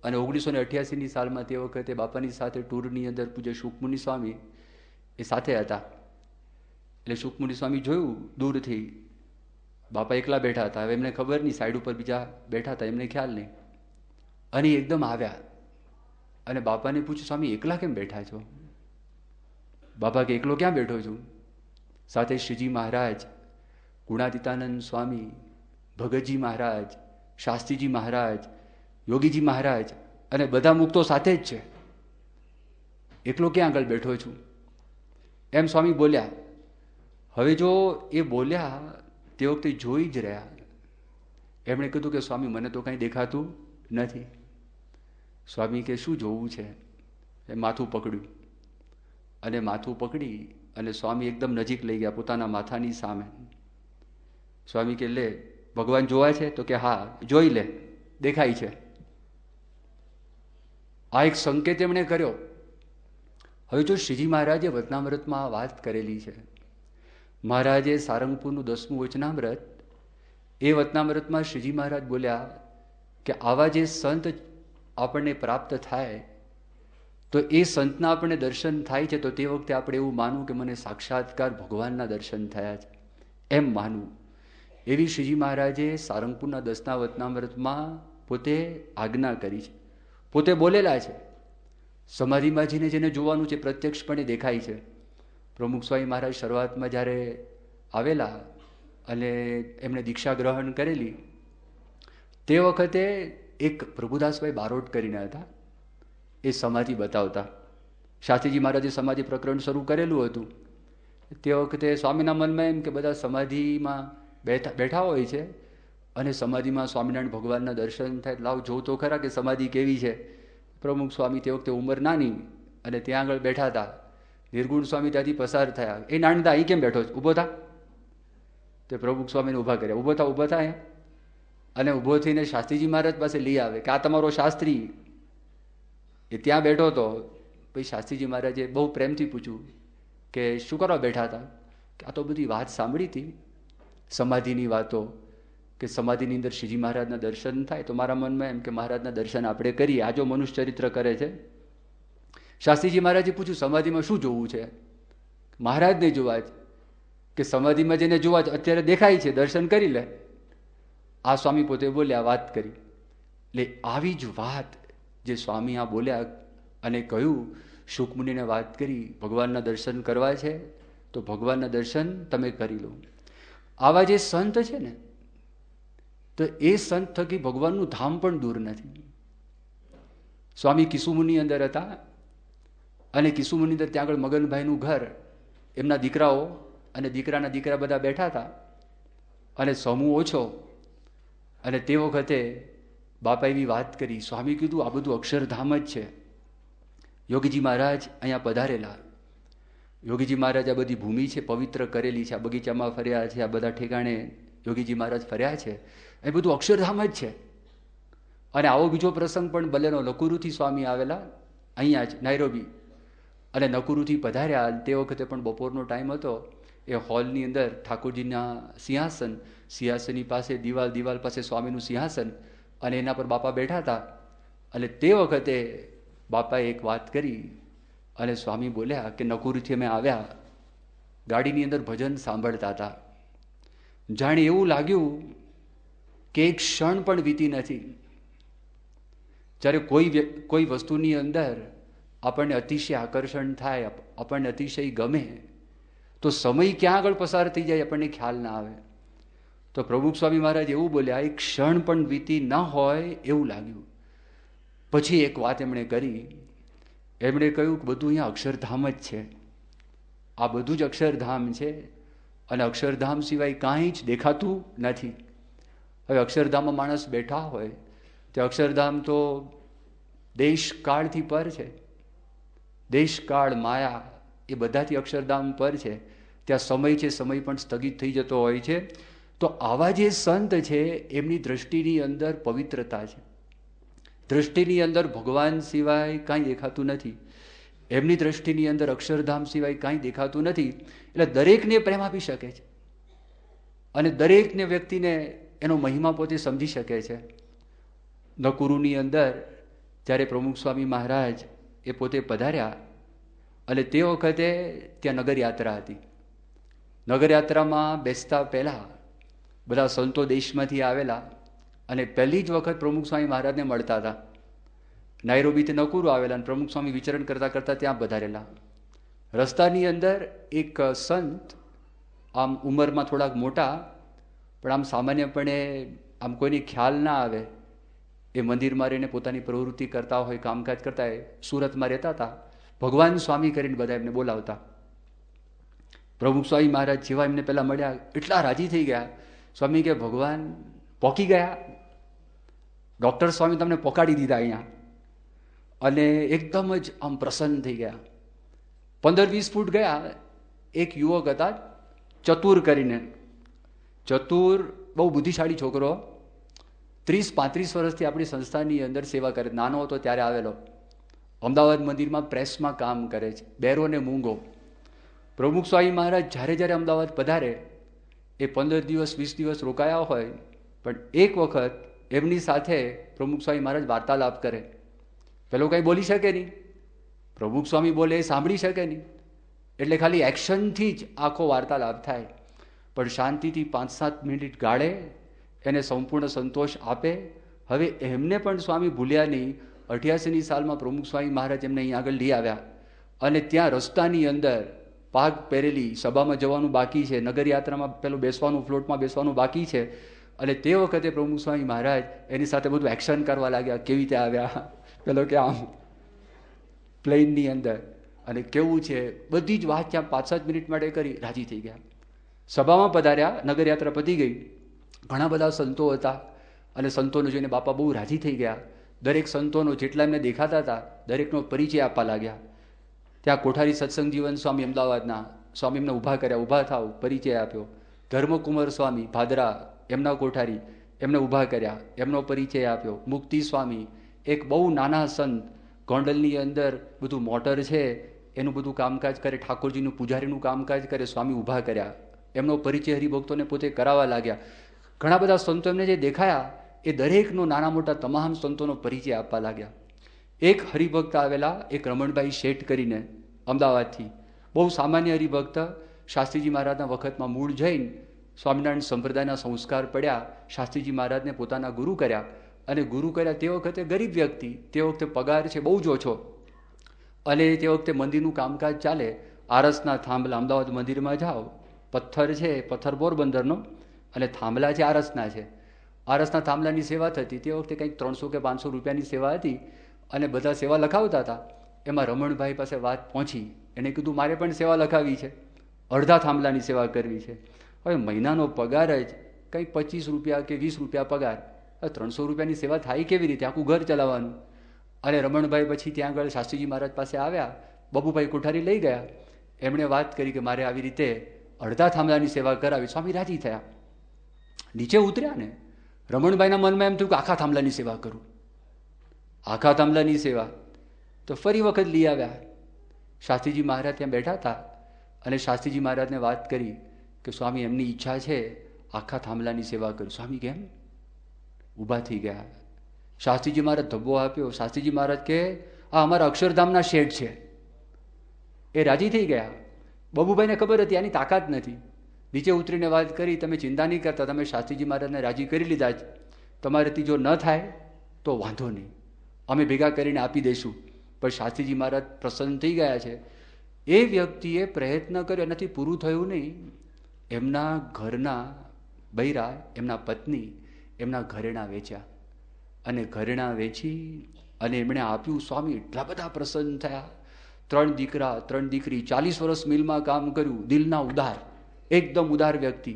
અને 1988ની સાલમાં તે વખતે બાપાની સાથે ટૂરની અંદર પૂજ્ય શુકમુનિ સ્વામી એ સાથે હતા. એટલે શુકમુનિ સ્વામી જોયું દૂરથી બાપા એકલા બેઠા હતા. હવે એમને ખબર નહીં, સાઈડ ઉપર બીજા બેઠા હતા, એમને ખ્યાલ નહીં. અને એકદમ આવ્યા અને બાપાને પૂછ્યું, સ્વામી એકલા કેમ બેઠા છો? બાપા કે એકલો ક્યાં બેઠો છું, સાથે શ્રીજી મહારાજ, ગુણાતીતાનંદ સ્વામી, ભગતજી મહારાજ, શાસ્ત્રીજી મહારાજ, યોગીજી મહારાજ અને બધા મુક્તો સાથે જ છે. એકલો ક્યાં આગળ બેઠો છું? એમ સ્વામી બોલ્યા. હવે જો એ બોલ્યા તે વખતે જોઈ જ રહ્યા. એમણે કીધું કે સ્વામી મને તો કંઈ દેખાતું નથી. સ્વામી કે શું જોવું છે? એ માથું પકડ્યું અને માથું પકડી અને સ્વામી એકદમ નજીક લઈ ગયા પોતાના માથાની સામે. સ્વામી કે લે ભગવાન જોવા છે? તો કે હા જોઈ લે, દેખાય છે. આ એક સંકેત એમણે કર્યો. હવે જો શ્રીજી મહારાજે વચનામૃતમાં વાત કરેલી છે, મહારાજે સારંગપુરનું 10મું વચનામૃત, એ વચનામૃતમાં શ્રીજી મહારાજ બોલ્યા કે આવા જે સંત આપણને પ્રાપ્ત થાય તો એ સંતના આપણને દર્શન થાય છે તો તે વખતે આપણે એવું માનવું કે મને સાક્ષાત્કાર ભગવાનના દર્શન થયા છે, એમ માનવું. એવી શ્રીજી મહારાજે સારંગપુરના 10ના વચનામૃતમાં પોતે આજ્ઞા કરી છે, પોતે બોલેલા છે. સમાધિમાં જઈને જેને જોવાનું છે પ્રત્યક્ષપણે દેખાય છે. પ્રમુખ સ્વામી મહારાજ શરૂઆતમાં જ્યારે આવેલા અને એમણે દીક્ષા ગ્રહણ કરેલી તે વખતે એક પ્રભુદાસભાઈ બારોટ કરીને હતા, એ સમાધિ બતાવતા. શાસ્ત્રીજી મહારાજે સમાધિ પ્રકરણ શરૂ કરેલું હતું. તે વખતે સ્વામીના મનમાં એમ કે બધા સમાધિમાં બેઠા હોય છે અને સમાધિમાં સ્વામિનારાયણ ભગવાનના દર્શન થાય, લાવ જોઉં તો ખરા કે સમાધિ કેવી છે. પ્રમુખ સ્વામી તે વખતે ઉંમર નાની અને ત્યાં આગળ બેઠા હતા. નિર્ગુણ સ્વામી ત્યાંથી પસાર થયા. એ નાનદા અહીં કેમ બેઠો છે, ઊભો થા. તે પ્રમુખ સ્વામીને ઊભા કર્યા, ઊભો થા, ઊભો થા. અને ઊભો થઈને શાસ્ત્રીજી મહારાજ પાસે લઈ આવે કે આ તમારો શાસ્ત્રી. એ ત્યાં બેઠો હતો. પછી શાસ્ત્રીજી મહારાજે બહુ પ્રેમથી પૂછ્યું કે શું કરવા બેઠા હતા? કે આ તો બધી વાત સાંભળી હતી, સમાધિની વાતો, કે સમાધિની અંદર શ્રીજી મહારાજના દર્શન થાય તો મારા મનમાં એમ કે મહારાજના દર્શન આપણે કરીએ. આ જો મનુષ્ય ચરિત્ર કરે છે. શાસ્ત્રીજી મહારાજે પૂછ્યું સમાધિમાં શું જોવું છે? મહારાજને જોવા જ, કે સમાધિમાં જેને જોવા જ અત્યારે દેખાય છે, દર્શન કરી લે. આ સ્વામી પોતે બોલ્યા, વાત કરી. એટલે આવી જ વાત જે સ્વામી આ બોલ્યા અને કહ્યું, શુકમુનિને વાત કરી, ભગવાનના દર્શન કરવા છે તો ભગવાનના દર્શન તમે કરી લો. આવા જે સંત છે ને, તો એ સંત થકી ભગવાનનું ધામ પણ દૂર નથી. સ્વામી કિસુમુની અંદર હતા અને કિસુમુની અંદર ત્યાં આગળ મગનભાઈનું ઘર, એમના દીકરાઓ અને દીકરાના દીકરા બધા બેઠા હતા અને સમૂહ ઓછો. અને તે વખતે બાપા એવી વાત કરી, સ્વામી કીધું આ બધું અક્ષરધામ જ છે. યોગીજી મહારાજ અહીંયા પધારેલા. યોગીજી મહારાજ આ બધી ભૂમિ છે પવિત્ર કરેલી છે, આ બગીચામાં ફર્યા છે, આ બધા ઠેકાણે યોગીજી મહારાજ ફર્યા છે, એ બધું અક્ષરધામ જ છે. અને આવો બીજો પ્રસંગ પણ બલેનો નકુરુથી સ્વામી આવેલા અહીંયા જ નાઇરોબી, અને નકુરુથી પધાર્યા. તે વખતે પણ બપોરનો ટાઈમ હતો. એ હોલની અંદર ઠાકોરજીના સિંહાસનની પાસે દિવાલ પાસે સ્વામીનું સિંહાસન અને એના પર બાપા બેઠા હતા. અને તે વખતે બાપાએ એક વાત કરી અને સ્વામી બોલ્યા કે નકુરુથી અમે આવ્યા, ગાડીની અંદર ભજન સાંભળતા હતા, જાણે એવું લાગ્યું કે એક ક્ષણ પણ વીતી નથી. જ્યારે કોઈ વસ્તુની અંદર આપણને અતિશય આકર્ષણ થાય, આપણને અતિશય ગમે, તો સમય ક્યાં આગળ પસાર થઈ જાય આપણને ખ્યાલ ના આવે. તો પ્રમુખ સ્વામી મહારાજ એવું બોલ્યા, એક ક્ષણ પણ વીતી ન હોય એવું લાગ્યું. પછી એક વાત એમણે કરી, એમણે કહ્યું કે બધું અહીંયા અક્ષરધામ જ છે, આ બધું જ અક્ષરધામ છે અને અક્ષરધામ સિવાય કાંઈ જ દેખાતું નથી. હવે અક્ષરધામમાં માણસ બેઠા હોય તે અક્ષરધામ તો દેશ કાળથી પર છે. દેશ કાળ માયા એ બધાથી અક્ષરધામ પર છે. ત્યાં સમય છે, સમય પણ સ્થગિત થઈ જતો હોય છે. તો આવા જે સંત છે એમની દ્રષ્ટિની અંદર પવિત્રતા છે, દ્રષ્ટિની અંદર ભગવાન સિવાય કાંઈ દેખાતું નથી, એમની દ્રષ્ટિની અંદર અક્ષરધામ સિવાય કાંઈ દેખાતું નથી. એટલે દરેકને પ્રેમ આપી શકે છે અને દરેકને વ્યક્તિને એનો મહિમા પોતે સમજી શકે છે. નકુરુની અંદર જ્યારે પ્રમુખ સ્વામી મહારાજ એ પોતે પધાર્યા અને તે વખતે ત્યાં નગરયાત્રા હતી. નગરયાત્રામાં બેસતા પહેલાં બધા સંતો દેશમાંથી આવેલા અને પહેલી જ વખત પ્રમુખ સ્વામી મહારાજને મળતા હતા. નાયરોબીથી નકુરુ આવેલા અને પ્રમુખ સ્વામી વિચરણ કરતાં કરતાં ત્યાં પધારેલા. રસ્તાની અંદર એક સંત, આમ ઉંમરમાં થોડાક મોટા, પણ આમ સામાન્યપણે આમ કોઈને ખ્યાલ ના આવે, એ મંદિરમાં રહીને પોતાની પ્રવૃત્તિ કરતા હોય, કામકાજ કરતા હોય, સુરતમાં રહેતા હતા. ભગવાન સ્વામી કરીને બધા એમને બોલાવતા. પ્રમુખ સ્વામી મહારાજ જેવા એમને પહેલાં મળ્યા એટલા રાજી થઈ ગયા. સ્વામી કે ભગવાન પોકી ગયા, ડૉક્ટર સ્વામી તમને પોકાડી દીધા અહીંયા, અને એકદમ જ આમ પ્રસન્ન થઈ ગયા. 15-20 ફૂટ ગયા, એક યુવક હતા ચતુર કરીને. ચતુર બહુ બુદ્ધિશાળી છોકરો, 30-35 વર્ષથી આપણી સંસ્થાની અંદર સેવા કરે. નાનો હતો ત્યારે આવેલો, અમદાવાદ મંદિરમાં પ્રેસમાં કામ કરે છે, બેરો ને મૂંગો. પ્રમુખ સ્વામી મહારાજ જ્યારે જ્યારે અમદાવાદ પધારે એ 15 દિવસ 20 દિવસ રોકાયા હોય, પણ એક વખત એમની સાથે પ્રમુખ સ્વામી મહારાજ વાર્તાલાપ કરે. પેલો કંઈ બોલી શકે નહીં, પ્રમુખ સ્વામી બોલે એ સાંભળી શકે નહીં, એટલે ખાલી એક્શનથી જ આખો વાર્તાલાપ થાય. પણ શાંતિથી 5-7 મિનિટ ગાળે, એને સંપૂર્ણ સંતોષ આપે. હવે એમને પણ સ્વામી ભૂલ્યા નહીં. 88ની સાલમાં પ્રમુખ સ્વામી મહારાજ એમને અહીં આગળ લઈ આવ્યા અને ત્યાં રસ્તાની અંદર પાગ પહેરેલી સભામાં જવાનું બાકી છે, નગરયાત્રામાં પેલું બેસવાનું, ફ્લોટમાં બેસવાનું બાકી છે, અને તે વખતે પ્રમુખ સ્વામી મહારાજ એની સાથે બધું એક્શન કરવા લાગ્યા. કેવી રીતે આવ્યા, પેલો કે આમ પ્લેનની અંદર, અને કેવું છે, બધી જ વાત ત્યાં 5-7 મિનિટ માટે કરી, રાજી થઈ ગયા. સભામાં પધાર્યા, નગરયાત્રા પતી ગઈ, ઘણા બધા સંતો હતા અને સંતોને જોઈને બાપા બહુ રાજી થઈ ગયા. દરેક સંતોનો જેટલા એમને દેખાતા હતા દરેકનો પરિચય આપવા લાગ્યા. ત્યાં કોઠારી સત્સંગ જીવન સ્વામી અમદાવાદના સ્વામી એમને ઊભા કર્યા, ઊભા થાવ, પરિચય આપ્યો. ધર્મકુમાર સ્વામી ભાદરા, એમના કોઠારી, એમને ઊભા કર્યા, એમનો પરિચય આપ્યો. મુક્તિ સ્વામી, એક બહુ નાના સંત, ગોંડલની અંદર બધું મોટર છે એનું બધું કામકાજ કરે, ઠાકોરજીનું પૂજારીનું કામકાજ કરે, સ્વામી ઊભા કર્યા, એમનો પરિચય હરિભક્તોને પોતે કરાવવા લાગ્યા. ઘણા બધા સંતો એમને જે દેખાયા એ દરેકનો નાના મોટા તમામ સંતોનો પરિચય આપવા લાગ્યા. એક હરિભક્ત આવેલા, એક રમણભાઈ શેઠ કરીને અમદાવાદથી, બહુ સામાન્ય હરિભક્ત, શાસ્ત્રીજી મહારાજના વખતમાં મૂળ જૈન, સ્વામિનારાયણ સંપ્રદાયના સંસ્કાર પડ્યા, શાસ્ત્રીજી મહારાજને પોતાના ગુરુ કર્યા. અને ગુરુ કર્યા તે વખતે ગરીબ વ્યક્તિ, તે વખતે પગાર છે બહુ જ ઓછો, અને તે વખતે મંદિરનું કામકાજ ચાલે. આરસના થાંભલા, અમદાવાદ મંદિરમાં જાઓ, પથ્થર છે, પથ્થર પોરબંદરનો, અને થાંભલા છે આરસના છે. આરસના થાંભલાની સેવા થતી, તે વખતે કંઈક 300 કે 500 રૂપિયાની સેવા હતી, અને બધા સેવા લખાવતા હતા. એમાં રમણભાઈ પાસે વાત પહોંચી, એણે કીધું મારે પણ સેવા લખાવી છે, અડધા થાંભલાની સેવા કરવી છે. હવે મહિનાનો પગાર જ કંઈક 25 રૂપિયા કે 20 રૂપિયા પગાર, 300 રૂપિયાની સેવા થાય કેવી રીતે, આખું ઘર ચલાવવાનું. અને રમણભાઈ પછી ત્યાં આગળ શાસ્ત્રીજી મહારાજ પાસે આવ્યા, બબુભાઈ કોઠારી લઈ ગયા. એમણે વાત કરી કે મારે આવી રીતે અડધા થાંભલાની સેવા કરાવી. સ્વામી રાજી થયા. નીચે ઉતર્યા ને, રમણભાઈના મનમાં એમ થયું કે આખા થાંભલાની સેવા કરું, આખા થાંભલાની સેવા. તો ફરી વખત લઈ આવ્યા. શાસ્ત્રીજી મહારાજ ત્યાં બેઠા હતા અને શાસ્ત્રીજી મહારાજને વાત કરી કે સ્વામી એમની ઈચ્છા છે આખા થાંભલાની સેવા કરું. સ્વામી કેમ? ઊભા થઈ ગયા. શાસ્ત્રીજી મહારાજ ધબ્બો આપ્યો. શાસ્ત્રીજી મહારાજ કે આ અમારા અક્ષરધામના શેઠ છે. એ રાજી થઈ ગયા. બબુભાઈને ખબર હતી આની તાકાત નથી. નીચે ઉતરીને વાત કરી, તમે ચિંતા નહીં કરતા, તમે શાસ્ત્રીજી મહારાજને રાજી કરી લીધા જ, તમારાથી જો ન થાય તો વાંધો નહીં, અમે ભેગા કરીને આપી દઈશું. પણ શાસ્ત્રીજી મહારાજ પ્રસન્ન થઈ ગયા છે. એ વ્યક્તિએ પ્રયત્ન કર્યો, એનાથી પૂરું થયું નહીં. એમના ઘરના બૈરા, એમના પત્ની, એમના ઘરેણાં વેચ્યા, અને ઘરેણાં વેચી અને એમણે આપ્યું. સ્વામી એટલા બધા પ્રસન્ન થયા. 3 દીકરા 3 દીકરી, 40 વર્ષ મિલમાં કામ કર્યું, દિલના ઉદાર, એકદમ ઉદાર વ્યક્તિ.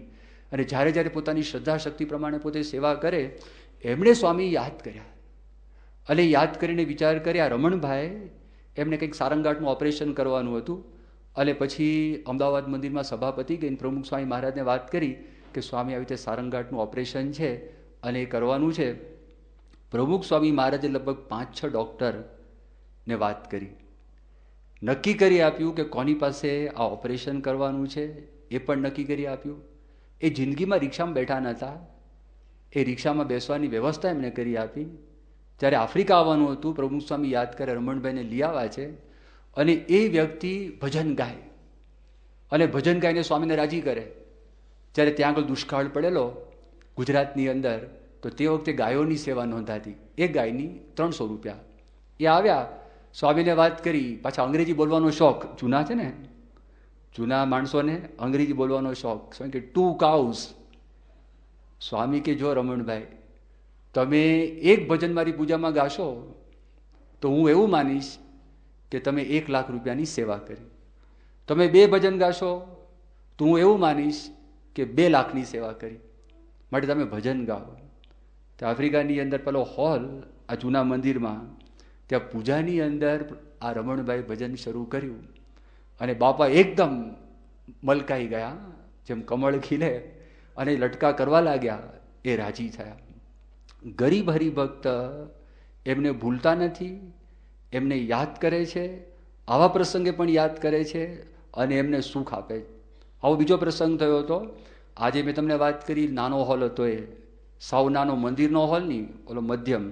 અને જ્યારે જ્યારે પોતાની શ્રદ્ધા શક્તિ પ્રમાણે પોતે સેવા કરે, એમણે સ્વામી યાદ કર્યા. અને યાદ કરીને વિચાર કર્યા, રમણભાઈ એમને કંઈક સારંગાંઠનું ઓપરેશન કરવાનું હતું, અને પછી અમદાવાદ મંદિરમાં સભા પતી ગઈ. પ્રમુખ સ્વામી મહારાજને વાત કરી કે સ્વામી આવી રીતે સારંગાંઠનું ઓપરેશન છે અને એ કરવાનું છે. પ્રમુખ સ્વામી મહારાજે લગભગ 5-6 ડૉક્ટરને વાત કરી, નક્કી કરી આપ્યું કે કોની પાસે આ ઓપરેશન કરવાનું છે એ પણ નક્કી કરી આપ્યું. એ જિંદગીમાં રિક્ષામાં બેઠા નહોતા, એ રિક્ષામાં બેસવાની વ્યવસ્થા એમણે કરી આપી. જ્યારે આફ્રિકા આવવાનું હતું, પ્રમુખ સ્વામી યાદ કરે રમણભાઈને લઈ આવ્યા છે અને એ વ્યક્તિ ભજન ગાય અને ભજન ગાઈને સ્વામીને રાજી કરે. જ્યારે ત્યાં આગળ દુષ્કાળ પડેલો ગુજરાતની અંદર, તો તે વખતે ગાયોની સેવા નોંધાતી. એક ગાયની 300 રૂપિયા. એ આવ્યા, સ્વામીને વાત કરી. પાછા અંગ્રેજી બોલવાનો શોખ, જૂના છે ને, જૂના માણસોને અંગ્રેજી બોલવાનો શોખ. સ્વામી કે 2 cows. સ્વામી કે જો રમણભાઈ, તમે એક ભજન મારી પૂજામાં ગાશો તો હું એવું માનીશ કે તમે 1 લાખ રૂપિયાની સેવા કરી. તમે 2 ભજન ગાશો તો હું એવું માનીશ કે 2 લાખની સેવા કરી. માટે તમે ભજન ગાઓ. તો આફ્રિકાની અંદર પેલો હોલ, આ જૂના મંદિરમાં, ત્યાં પૂજાની અંદર આ રમણભાઈ ભજન શરૂ કર્યું અને બાપા એકદમ મલકાઈ ગયા, જેમ કમળ ખીલે, અને લટકા કરવા લાગ્યા. એ રાજી થયા. ગરીબ હરિભક્ત એમને ભૂલતા નથી, એમને યાદ કરે છે, આવા પ્રસંગે પણ યાદ કરે છે અને એમને સુખ આપે. આવો બીજો પ્રસંગ થયો હતો. આજે મેં તમને વાત કરી, નાનો હોલ હતો, એ સાવ નાનો, મંદિરનો હોલ નહીં, ઓલો મધ્યમ,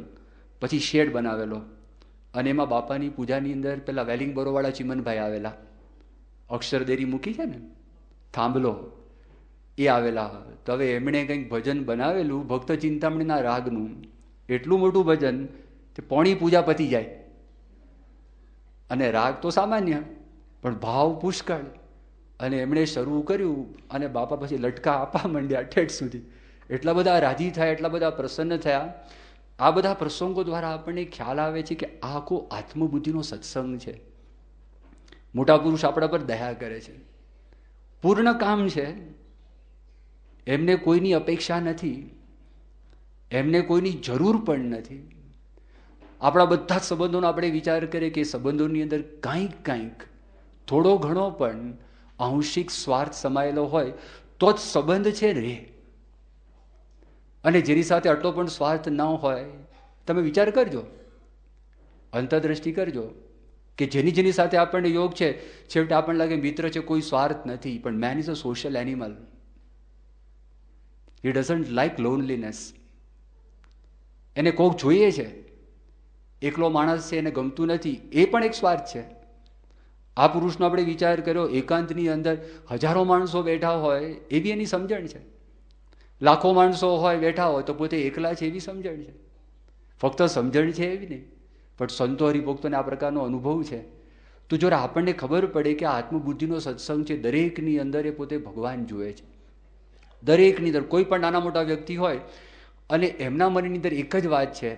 પછી શેડ બનાવેલો અને એમાં બાપાની પૂજાની અંદર પેલા વેલિંગ બરોવાળા ચિમનભાઈ આવેલા, અક્ષરદેરી મૂકી છે ને, થાંભલો, એ આવેલા. તો હવે એમણે કંઈક ભજન બનાવેલું ભક્ત ચિંતામણીના રાગનું, એટલું મોટું ભજન કે પોણી પૂજા પતી જાય. અને રાગ તો સામાન્ય પણ ભાવ પુષ્કળ. અને એમણે શરૂ કર્યું અને બાપા પછી લટકા આપવા માંડ્યા ઠેઠ સુધી. એટલા બધા રાજી થયા, એટલા બધા પ્રસન્ન થયા. આ બધા પ્રસંગો દ્વારા આપણને ખ્યાલ આવે છે કે આ આખો આત્મબુદ્ધિનો સત્સંગ છે. મોટા પુરુષ આપણા પર દયા કરે છે, પૂર્ણ કામ છે. એમને કોઈની અપેક્ષા નથી, એમને કોઈની જરૂર પણ નથી. આપણા બધા જ સંબંધોનો આપણે વિચાર કરીએ કે સંબંધોની અંદર કાંઈક થોડો ઘણો પણ આંશિક સ્વાર્થ સમાયેલો હોય તો જ સંબંધ છે રે. અને જેની સાથે આટલો પણ સ્વાર્થ ન હોય, તમે વિચાર કરજો, અંતરદ્રષ્ટિ કરજો કે જેની સાથે આપણને યોગ છે, છેવટે આપણને લાગે મિત્ર છે, કોઈ સ્વાર્થ નથી. પણ main is a social animal. He doesn't like loneliness. એને કોક જોઈએ છે, એકલો માણસ છે, એને ગમતું નથી, એ પણ એક સ્વાર્થ છે. આ પુરુષનો આપણે વિચાર કર્યો, એકાંતની અંદર હજારો માણસો બેઠા હોય એવી એની સમજણ છે, લાખો માણસો હોય બેઠા હોય તો પોતે એકલા છે એવી સમજણ છે. ફક્ત સમજણ છે એવી નહીં, પણ સંતો હરિભક્તોને આ પ્રકારનો અનુભવ છે. તો જો આપણને ખબર પડે કે આ આત્મબુદ્ધિનો સત્સંગ છે, દરેકની અંદર એ પોતે ભગવાન જુએ છે. દરેકની અંદર કોઈ પણ નાના મોટા વ્યક્તિ હોય અને એમના મનની અંદર એક જ વાત છે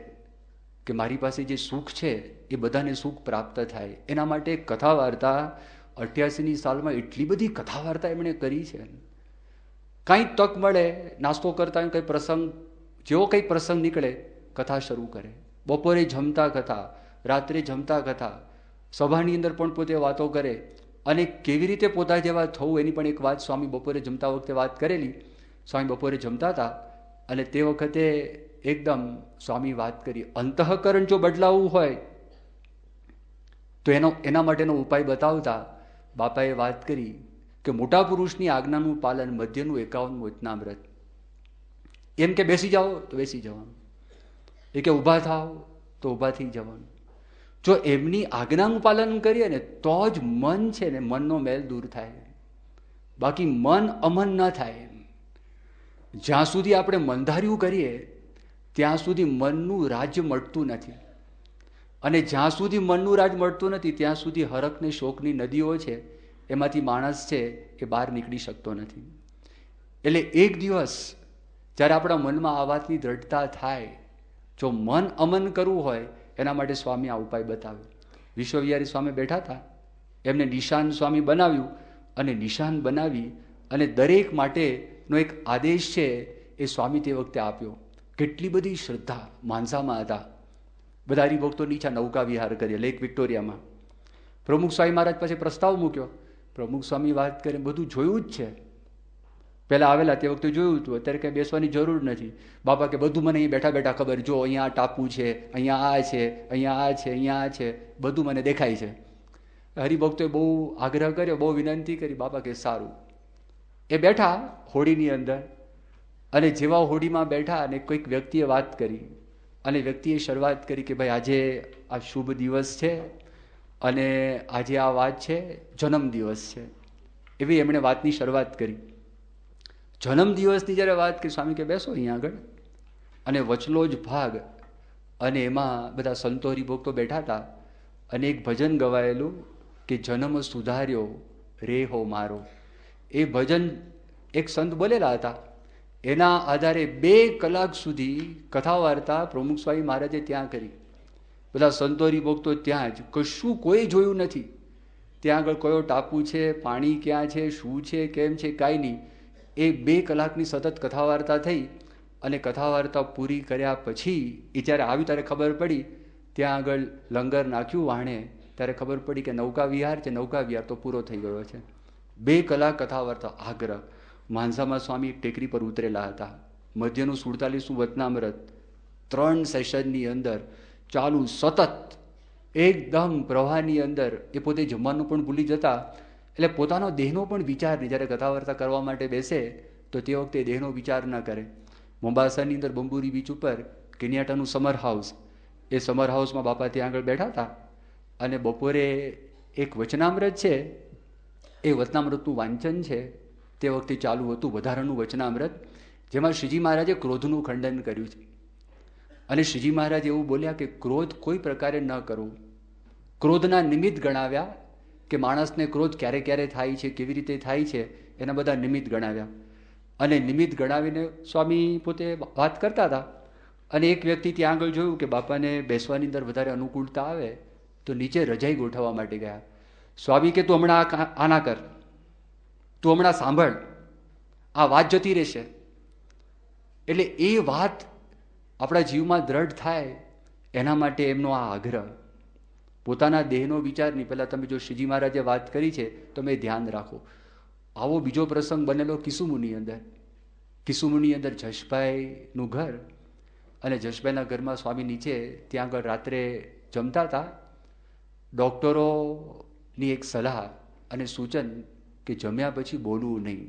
કે મારી પાસે જે સુખ છે એ બધાને સુખ પ્રાપ્ત થાય. એના માટે કથા વાર્તા 88ની સાલમાં એટલી બધી કથા વાર્તા એમણે કરી છે. કાંઈ તક મળે, નાસ્તો કરતા કંઈ પ્રસંગ, જેવો કંઈક પ્રસંગ નીકળે, કથા શરૂ કરે. બપોરે જમતા કથા, રાત્રે જમતા કથા, સભાની અંદર પણ પોતે વાતો કરે. અને કેવી રીતે પોતા જેવા થવું એની પણ એક વાત સ્વામી બપોરે જમતા વખતે વાત કરેલી. સ્વામી બપોરે જમતા હતા અને તે વખતે એકદમ સ્વામી વાત કરી, અંતઃકરણ જો બદલાવવું હોય તો એના માટેનો ઉપાય બતાવતા બાપાએ વાત કરી કે મોટા પુરુષની આજ્ઞાનું પાલન, મધ્યનું 51મું વચનામૃત. એમ કે બેસી જાઓ તો બેસી જવાનું, એ કે ઊભા થાવ તો ઊભા થઈ જવાનું. જો એમની આજ્ઞાનું પાલન કરીએ ને તો જ મન છે ને, મનનો મેલ દૂર થાય. બાકી મન અમન ન થાય. જ્યાં સુધી આપણે મનધાર્યું કરીએ ત્યાં સુધી મનનું રાજ્ય મળતું નથી. અને જ્યાં સુધી મનનું રાજ મળતું નથી ત્યાં સુધી હરખ ને શોકની નદીઓ છે એમાંથી માણસ છે એ બહાર નીકળી શકતો નથી. એટલે એક દિવસ જ્યારે આપણા મનમાં આ વાતની દ્રઢતા થાય, જો મન અમન કરવું હોય એના માટે સ્વામી આ ઉપાય બતાવ્યો. વિશ્વવિહારી સ્વામી બેઠા હતા, એમને નિશાન સ્વામી બનાવ્યું અને નિશાન બનાવી અને દરેક માટેનો એક આદેશ છે એ સ્વામી તે વખતે આપ્યો. કેટલી બધી શ્રદ્ધા માનસામાં હતા. બધા હરિભક્તો નીચા નૌકા વિહાર કરીએ લેક વિક્ટોરિયામાં. પ્રમુખ સ્વામી મહારાજ પાસે પ્રસ્તાવ મૂક્યો. પ્રમુખ સ્વામી વાત કરે, બધું જોયું જ છે, પહેલાં આવેલા તે વખતે જોયું હતું, અત્યારે કંઈ બેસવાની જરૂર નથી. બાપા કે બધું મને અહીં બેઠા બેઠા ખબર, જો અહીંયા આ ટાપુ છે, અહીંયા આ છે, અહીંયા આ છે, અહીંયા આ છે, બધું મને દેખાય છે. હરિભક્તોએ બહુ આગ્રહ કર્યો, બહુ વિનંતી કરી. બાપા કે સારું. એ બેઠા હોડીની અંદર, અને જેવા હોડીમાં બેઠા અને કોઈક વ્યક્તિએ વાત કરી, અને વ્યક્તિએ શરૂઆત કરી કે ભાઈ આજે આ શુભ દિવસ છે અને આજે આ વાત છે જન્મ દિવસ છે, એવી એમણે વાતની શરૂઆત કરી. જન્મ દિવસની જ્યારે વાત કરી, સ્વામી કે બેસો અહીંયા આગળ, અને વચલો જ ભાગ, અને એમાં બધા સંતો હરિભક્તો બેઠા હતા, અને એક ભજન ગવાયેલું કે જન્મ સુધાર્યો રે હો મારો. એ ભજન એક સંત બોલેલા હતા, એના આધારે 2 કલાક સુધી કથા વાર્તા પ્રમુખ સ્વામી મહારાજે ત્યાં કરી. બધા સંતો હરિભક્તો ત્યાં જ, કશું કોઈ જોયું નથી. ત્યાં આગળ કયો ટાપુ છે, પાણી ક્યાં છે, શું છે, કેમ છે, કાંઈ નહીં. એ 2 કલાકની સતત કથા વાર્તા થઈ, અને કથા વાર્તા પૂરી કર્યા પછી એ જ્યારે આવ્યું ત્યારે ખબર પડી, ત્યાં આગળ લંગર નાખ્યું વાણે, ત્યારે ખબર પડી કે નૌકા વિહાર છે, નૌકા વિહાર તો પૂરો થઈ ગયો છે. 2 કલાક કથા વાર્તા, આગ્રહ. માનસામાં સ્વામી ટેકરી પર ઉતરેલા હતા, મધ્યનું 47મું વચનામૃત 3 સેશનની અંદર ચાલુ સતત, એકદમ પ્રવાહની અંદર. એ પોતે જમવાનું પણ ભૂલી જતા, એટલે પોતાનો દેહનો પણ વિચાર નહીં. જ્યારે કથા વાર્તા કરવા માટે બેસે તો તે વખતે દેહનો વિચાર ન કરે. મોમ્બાસાની અંદર બંબુરી બીચ ઉપર કેનિયાટાનું સમર હાઉસ, એ સમર હાઉસમાં બાપા ત્યાં આગળ બેઠા હતા, અને બપોરે એક વચનામૃત છે, એ વચનામૃતનું વાંચન છે તે વખતે ચાલુ હતું, વધારાનું વચનામૃત, જેમાં શ્રીજી મહારાજે ક્રોધનું ખંડન કર્યું છે. અને શ્રીજી મહારાજ એવું બોલ્યા કે ક્રોધ કોઈ પ્રકારે ન કરવો. ક્રોધના નિમિત્ત ગણાવ્યા, કે માણસને ક્રોધ ક્યારે ક્યારે થાય છે, કેવી રીતે થાય છે, એના બધા નિમિત્ત ગણાવ્યા. અને નિમિત્ત ગણાવીને સ્વામી પોતે વાત કરતા હતા, અને એક વ્યક્તિ ત્યાં આગળ જોયું કે બાપાને બેસવાની અંદર વધારે અનુકૂળતા આવે, તો નીચે રજાઈ ગોઠવવા માટે ગયા. સ્વામી કે તું હમણાં આના કર, તું હમણાં સાંભળ, આ વાત જતી રહેશે. એટલે એ વાત આપણા જીવમાં દ્રઢ થાય એના માટે એમનો આ આગ્રહ. પોતાના દેહનો વિચાર નહીં. પહેલાં તમે જો શ્રીજી મહારાજે વાત કરી છે તો મેં ધ્યાન રાખો. આવો બીજો પ્રસંગ બનેલો કિસુમુની અંદર. કિસુમુની અંદર જશભાઈનું ઘર, અને જશભાઈના ઘરમાં સ્વામી નીચે ત્યાં આગળ રાત્રે જમતા હતા. ડૉક્ટરોની એક સલાહ અને સૂચન કે જમ્યા પછી બોલવું નહીં,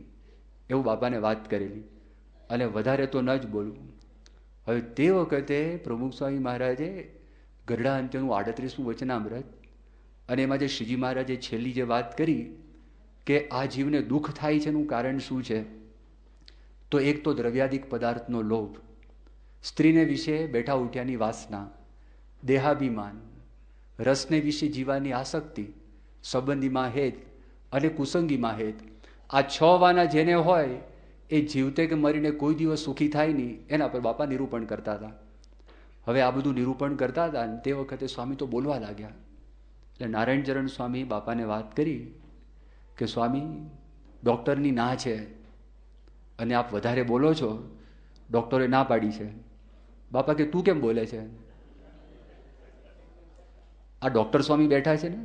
એવું બાપાને વાત કરેલી, અને વધારે તો ન જ બોલવું. હવે તે વખતે પ્રમુખ સ્વામી મહારાજે ગરડા અંત્યનું 38મું વચનામૃત, અને એમાં જે શ્રીજી મહારાજે છેલ્લી જે વાત કરી કે આ જીવને દુઃખ થાય છે એનું કારણ શું છે, તો એક તો દ્રવ્યાદિક પદાર્થનો લોભ, સ્ત્રીને વિશે બેઠા ઉઠ્યાની વાસના, દેહાભિમાન, રસને વિશે જીવાની આસક્તિ, સંબંધીમાં હેત અને કુસંગીમાં હેત. આ 6 વાના જેને હોય એ જીવતે કે મરીને કોઈ દિવસ સુખી થાય નહીં, એના પર બાપા નિરૂપણ કરતા હતા. હવે આ બધું નિરૂપણ કરતા હતા, અને તે વખતે સ્વામી તો બોલવા લાગ્યા. એટલે નારાયણચરણ સ્વામી બાપાને વાત કરી કે સ્વામી, ડૉક્ટરની ના છે અને આપ વધારે બોલો છો, ડૉક્ટરે ના પાડી છે. બાપા કે તું કેમ બોલે છે? આ ડૉક્ટર સ્વામી બેઠા છે ને,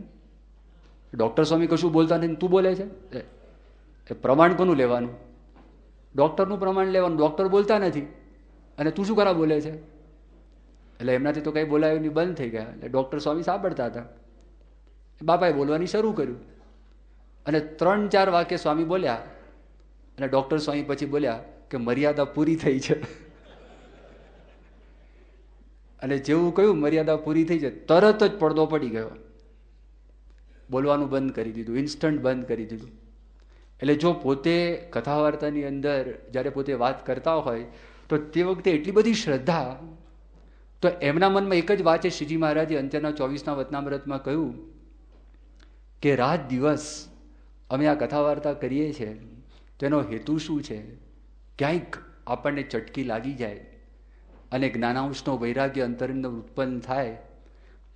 ડૉક્ટર સ્વામી કશું બોલતા નથી, તું બોલે છે. એ પ્રમાણ કોનું લેવાનું? ડૉક્ટરનું પ્રમાણ લેવાનું. ડૉક્ટર બોલતા નથી અને તું શું કરા બોલે છે? એટલે એમનાથી તો કંઈ બોલાયું નહીં, બંધ થઈ ગયા. એટલે ડૉક્ટર સ્વામી સાંભળતા હતા. બાપાએ બોલવાની શરૂ કર્યું, અને 3-4 વાક્ય સ્વામી બોલ્યા, અને ડૉક્ટર સ્વામી પછી બોલ્યા કે મર્યાદા પૂરી થઈ છે. અને જેવું કહ્યું મર્યાદા પૂરી થઈ છે, તરત જ પડદો પડી ગયો. બોલવાનું બંધ કરી દીધું, ઇન્સ્ટન્ટ બંધ કરી દીધું. એટલે જો પોતે કથા વાર્તાની અંદર જ્યારે પોતે વાત કરતા હોય તો તે વખતે એટલી બધી શ્રદ્ધા, તો એમના મનમાં એક જ વાત છે. શ્રીજી મહારાજે અંત્યના 24ના વચનામૃતમાં કહ્યું કે રાત દિવસ અમે આ કથા વાર્તા કરીએ છીએ, તેનો હેતુ શું છે? ક્યાંક આપણને ચટકી લાગી જાય અને જ્ઞાનાંશનો વૈરાગ્ય અંતરનો ઉત્પન્ન થાય,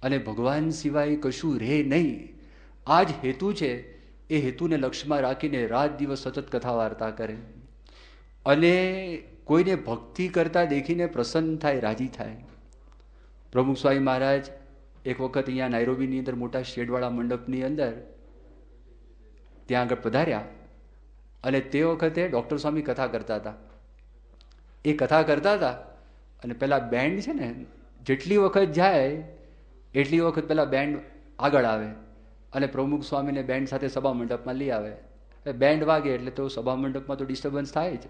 અને ભગવાન સિવાય કશું રહે નહીં. આ જ હેતુ છે. એ હેતુને લક્ષ્યમાં રાખીને રાત દિવસ સતત કથા વાર્તા કરે, અને કોઈને ભક્તિ કરતા દેખીને પ્રસન્ન થાય, રાજી થાય. પ્રમુખ સ્વામી મહારાજ એક વખત અહીંયા નાયરોબીની અંદર મોટા શેડવાળા મંડપની અંદર ત્યાં આગળ પધાર્યા અને તે વખતે ડૉક્ટર સ્વામી કથા કરતા હતા. એ કથા કરતા હતા અને પેલા બેન્ડ છે ને, જેટલી વખત જાય એટલી વખત પેલા બેન્ડ આગળ આવે અને પ્રમુખ સ્વામીને બેન્ડ સાથે સભા મંડપમાં લઈ આવે. બેન્ડ વાગે એટલે તો સભા મંડપમાં તો ડિસ્ટર્બન્સ થાય જ.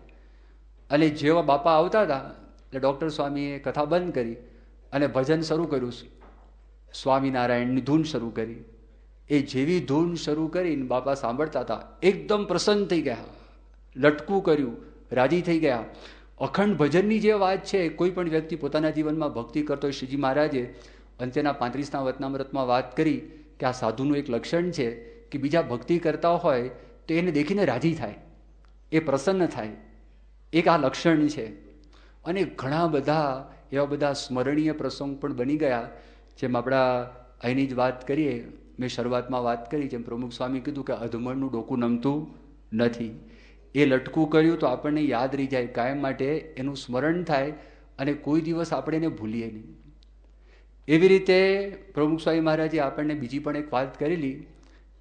અને જેવા બાપા આવતા હતા એટલે ડૉક્ટર સ્વામીએ કથા બંધ કરી અને ભજન શરૂ કર્યું. સ્વામિનારાયણની ધૂન શરૂ કરી. એ જેવી ધૂન શરૂ કરીને બાપા સાંભળતા હતા, એકદમ પ્રસન્ન થઈ ગયા, લટકું કર્યું, રાજી થઈ ગયા. અખંડ ભજનની જે વાત છે, કોઈ પણ વ્યક્તિ પોતાના જીવનમાં ભક્તિ કરતો હોય, શ્રીજી મહારાજે અંત્યના 35ના વતનામૃતમાં વાત કરી કે આ સાધુનું એક લક્ષણ છે કે બીજા ભક્તિ કરતા હોય તો એને દેખીને રાજી થાય, એ પ્રસન્ન થાય. એક આ લક્ષણ છે. અને ઘણા બધા એવા બધા સ્મરણીય પ્રસંગ પણ બની ગયા. જેમ આપણા અહીંની જ વાત કરીએ, મેં શરૂઆતમાં વાત કરી, જેમ પ્રમુખ સ્વામી કીધું કે અધમણનું ડોકું નમતું નથી. એ લટકું કર્યું તો આપણને યાદ રહી જાય, કાયમ માટે એનું સ્મરણ થાય અને કોઈ દિવસ આપણે એને ભૂલીએ નહીં. એવી રીતે પ્રમુખ સ્વામી મહારાજે આપણને બીજી પણ એક વાત કરેલી.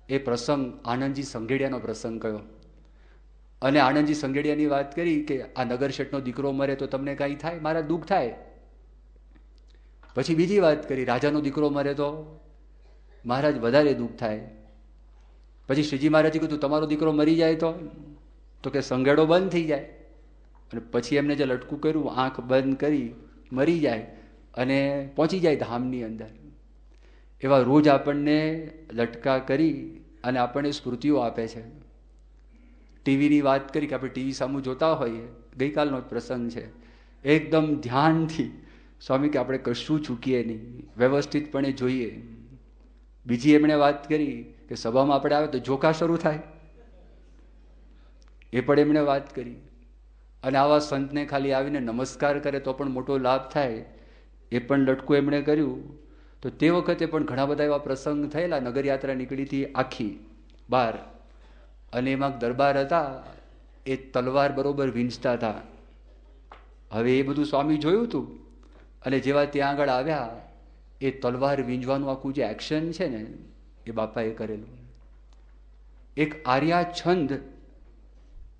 એ પ્રસંગ આનંદજી સંઘેડિયાનો પ્રસંગ કયો. અને આનંદજી સંઘેડિયાની વાત કરી કે આ નગર શેઠનો દીકરો મરે તો તમને કાંઈ થાય? મારા દુઃખ થાય. પછી બીજી વાત કરી, રાજાનો દીકરો મરે તો મહારાજ વધારે દુઃખ થાય. પછી શ્રીજી મહારાજે કીધું તમારો દીકરો મરી જાય તો કે સંઘેડો બંધ થઈ જાય. અને પછી એમને જે લટકું કર્યું, આંખ બંધ કરી મરી જાય અને પહોંચી જાય ધામની અંદર. એવા રોજ આપણને લટકા કરી અને આપણને સ્મૃતિઓ આપે છે. ટીવીની વાત કરી કે આપણે ટીવી સામું જોતા હોઈએ, ગઈકાલનો જ પ્રસંગ છે, એકદમ ધ્યાનથી સ્વામી કે આપણે કશું ચૂકીએ નહીં, વ્યવસ્થિતપણે જોઈએ. બીજી એમણે વાત કરી કે સભામાં આપણે આવે તો જોકા શરૂ થાય, એ પણ એમણે વાત કરી. અને આવા સંતને ખાલી આવીને નમસ્કાર કરે તો પણ મોટો લાભ થાય, એ પણ લટકું એમણે કર્યું. તો તે વખતે પણ ઘણા બધા એવા પ્રસંગ થયેલા. નગરયાત્રા નીકળી હતી આખી બહાર, અને એમાં દરબાર હતા, એ તલવાર બરોબર વીંચતા હતા. હવે એ બધું સ્વામી જોયું હતું અને જેવા ત્યાં આગળ આવ્યા, એ તલવાર વીંજવાનું આખું જે એક્શન છે ને, એ બાપાએ કરેલું. એક આર્યા છંદ,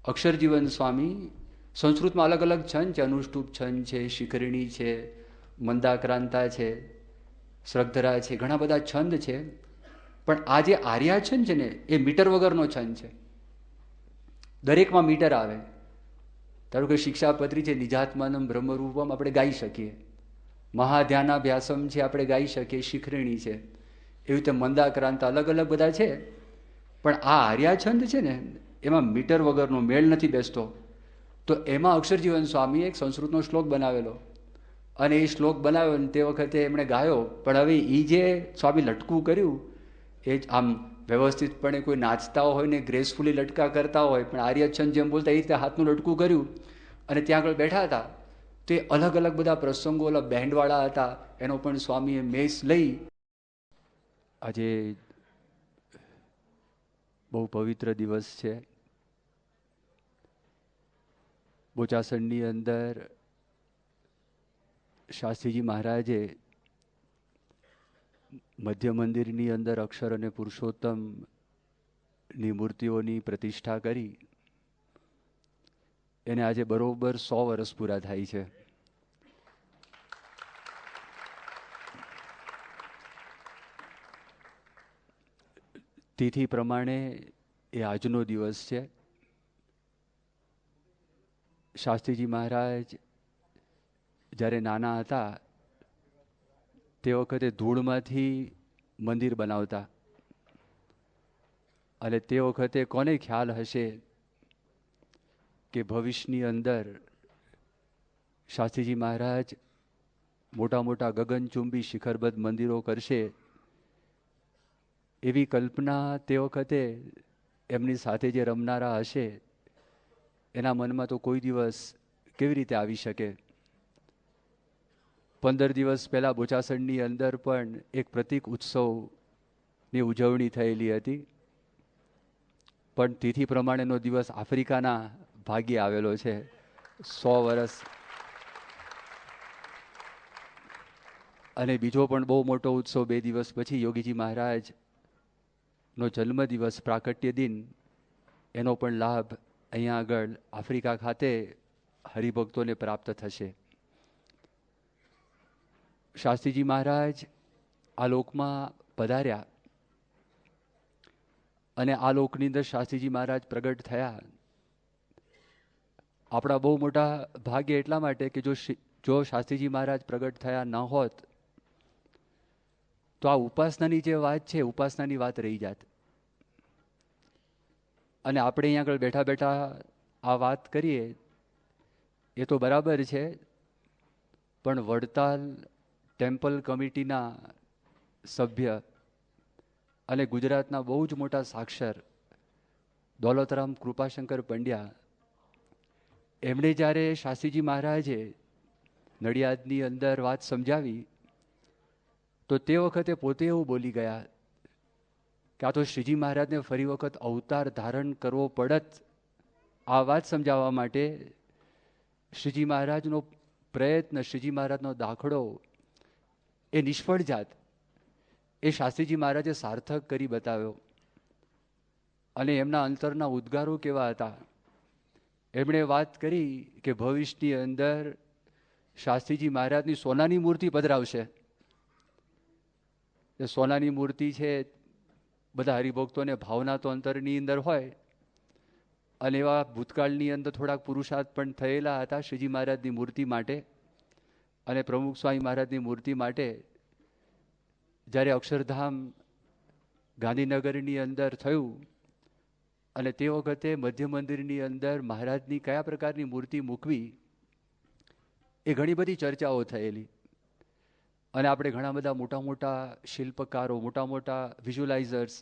અક્ષરજીવન સ્વામી, સંસ્કૃતમાં અલગ અલગ છંદ છે, અનુષ્ટુપ છંદ છે, શિખરણી છે, મંદાક્રાંતા છે, શ્રદ્ધરા છે, ઘણા બધા છંદ છે. પણ આ જે આર્યા છંદ છે ને, એ મીટર વગરનો છંદ છે. દરેકમાં મીટર આવે. ધારો કે શિક્ષાપત્રી છે, નિજાત્માનમ બ્રહ્મરૂપમ આપણે ગાઈ શકીએ, મહાધ્યાનાભ્યાસમ છે આપણે ગાઈ શકીએ, શિખરણી છે, એવી રીતે મંદાક્રાંત, અલગ અલગ બધા છે. પણ આ આર્યા છંદ છે ને, એમાં મીટર વગરનો મેળ નથી બેસતો. તો એમાં અક્ષરજીવન સ્વામીએ એક સંસ્કૃતનો શ્લોક બનાવેલો અને એ શ્લોક બનાવ્યો અને તે વખતે એમણે ગાયો. પણ હવે એ જે સ્વામી લટકું કર્યું, એ જ આમ વ્યવસ્થિતપણે કોઈ નાચતા હોય ને ગ્રેસફુલી લટકા કરતા હોય, પણ આર્યછંદ જેમ બોલતા એ રીતે હાથનું લટકું કર્યું અને ત્યાં આગળ બેઠા હતા. તો એ અલગ અલગ બધા પ્રસંગો, ઓલા બેન્ડવાળા હતા, એનો પણ સ્વામીએ મેસ લઈ. આજે બહુ પવિત્ર દિવસ છે. બોચાસણની અંદર શાસ્ત્રીજી મહારાજે મધ્ય મંદિરની અંદર અક્ષર અને પુરુષોત્તમની મૂર્તિઓની પ્રતિષ્ઠા કરી. એને આજે બરોબર 100 વર્ષ પૂરા થાય છે. તિથિ પ્રમાણે એ આજનો દિવસ છે. શાસ્ત્રીજી મહારાજ જ્યારે નાના હતા તે વખતે ધૂળમાંથી મંદિર બનાવતા, અને તે વખતે કોને ખ્યાલ હશે કે ભવિષ્યની અંદર શાસ્ત્રીજી મહારાજ મોટા મોટા ગગનચુંબી શિખરબદ્ધ મંદિરો કરશે, એવી કલ્પના તે વખતે એમની સાથે જે રમનારા હશે એના મનમાં તો કોઈ દિવસ કેવી રીતે આવી શકે. 15 દિવસ પહેલાં બોચાસણની અંદર પણ એક પ્રતીક ઉત્સવની ઉજવણી થયેલી હતી. પણ તિથિ પ્રમાણેનો દિવસ આફ્રિકાના ભાગ્યે આવેલો છે. 100 વર્ષ. અને બીજો પણ બહુ મોટો ઉત્સવ 2 દિવસ પછી યોગીજી મહારાજનો જન્મદિવસ, પ્રાકટ્ય દિન, એનો પણ લાભ અહીંયા આગળ આફ્રિકા ખાતે હરિભક્તોને પ્રાપ્ત થશે. શાસ્ત્રીજી મહારાજ આ લોકમાં પધાર્યા અને આ લોકની અંદર શાસ્ત્રીજી મહારાજ પ્રગટ થયા. આપણા બહુ મોટા ભાગ્ય એટલા માટે કે જો શાસ્ત્રીજી મહારાજ પ્રગટ થયા ન હોત તો આ ઉપાસનાની જે વાત છે ઉપાસનાની વાત રહી જાત. અને આપણે અહીંયા આગળ બેઠા બેઠા આ વાત કરીએ એ તો બરાબર છે, પણ વડતાલ ટેમ્પલ કમિટીના સભ્ય અને ગુજરાતના બહુ જ મોટા સાક્ષર દોલતરામ કૃપાશંકર પંડ્યા, એમણે જ્યારે શાસ્ત્રીજી મહારાજે નડિયાદની અંદર વાત સમજાવી તો તે વખતે પોતે એવું બોલી ગયા કે આ તો શ્રીજી મહારાજને ફરી વખત અવતાર ધારણ કરવો પડત આ વાત સમજાવવા માટે. શ્રીજી મહારાજનો પ્રયત્ન, શ્રીજી મહારાજનો દાખલો એ નિષ્ફળ જાત. એ શાસ્ત્રીજી મહારાજે સાર્થક કરી બતાવ્યો. અને એમના અંતરના ઉદ્ગારો કેવા હતા. એમણે વાત કરી કે ભવિષ્યની અંદર શાસ્ત્રીજી મહારાજની સોનાની મૂર્તિ પધરાવશે. એ સોનાની મૂર્તિ છે, બધા હરિભક્તોને ભાવના તો અંતરની અંદર હોય, અને એવા ભૂતકાળની અંદર થોડાક પુરુષાર્થ પણ થયેલા હતા શ્રીજી મહારાજની મૂર્તિ માટે અને પ્રમુખ સ્વામી મહારાજની મૂર્તિ માટે. જ્યારે અક્ષરધામ ગાંધીનગરની અંદર થયું અને તે વખતે મધ્ય મંદિરની અંદર મહારાજની કયા પ્રકારની મૂર્તિ મૂકવી એ ઘણી બધી ચર્ચાઓ થયેલી. અને આપણે ઘણા બધા મોટા મોટા શિલ્પકારો, મોટા મોટા વિઝ્યુલાઇઝર્સ,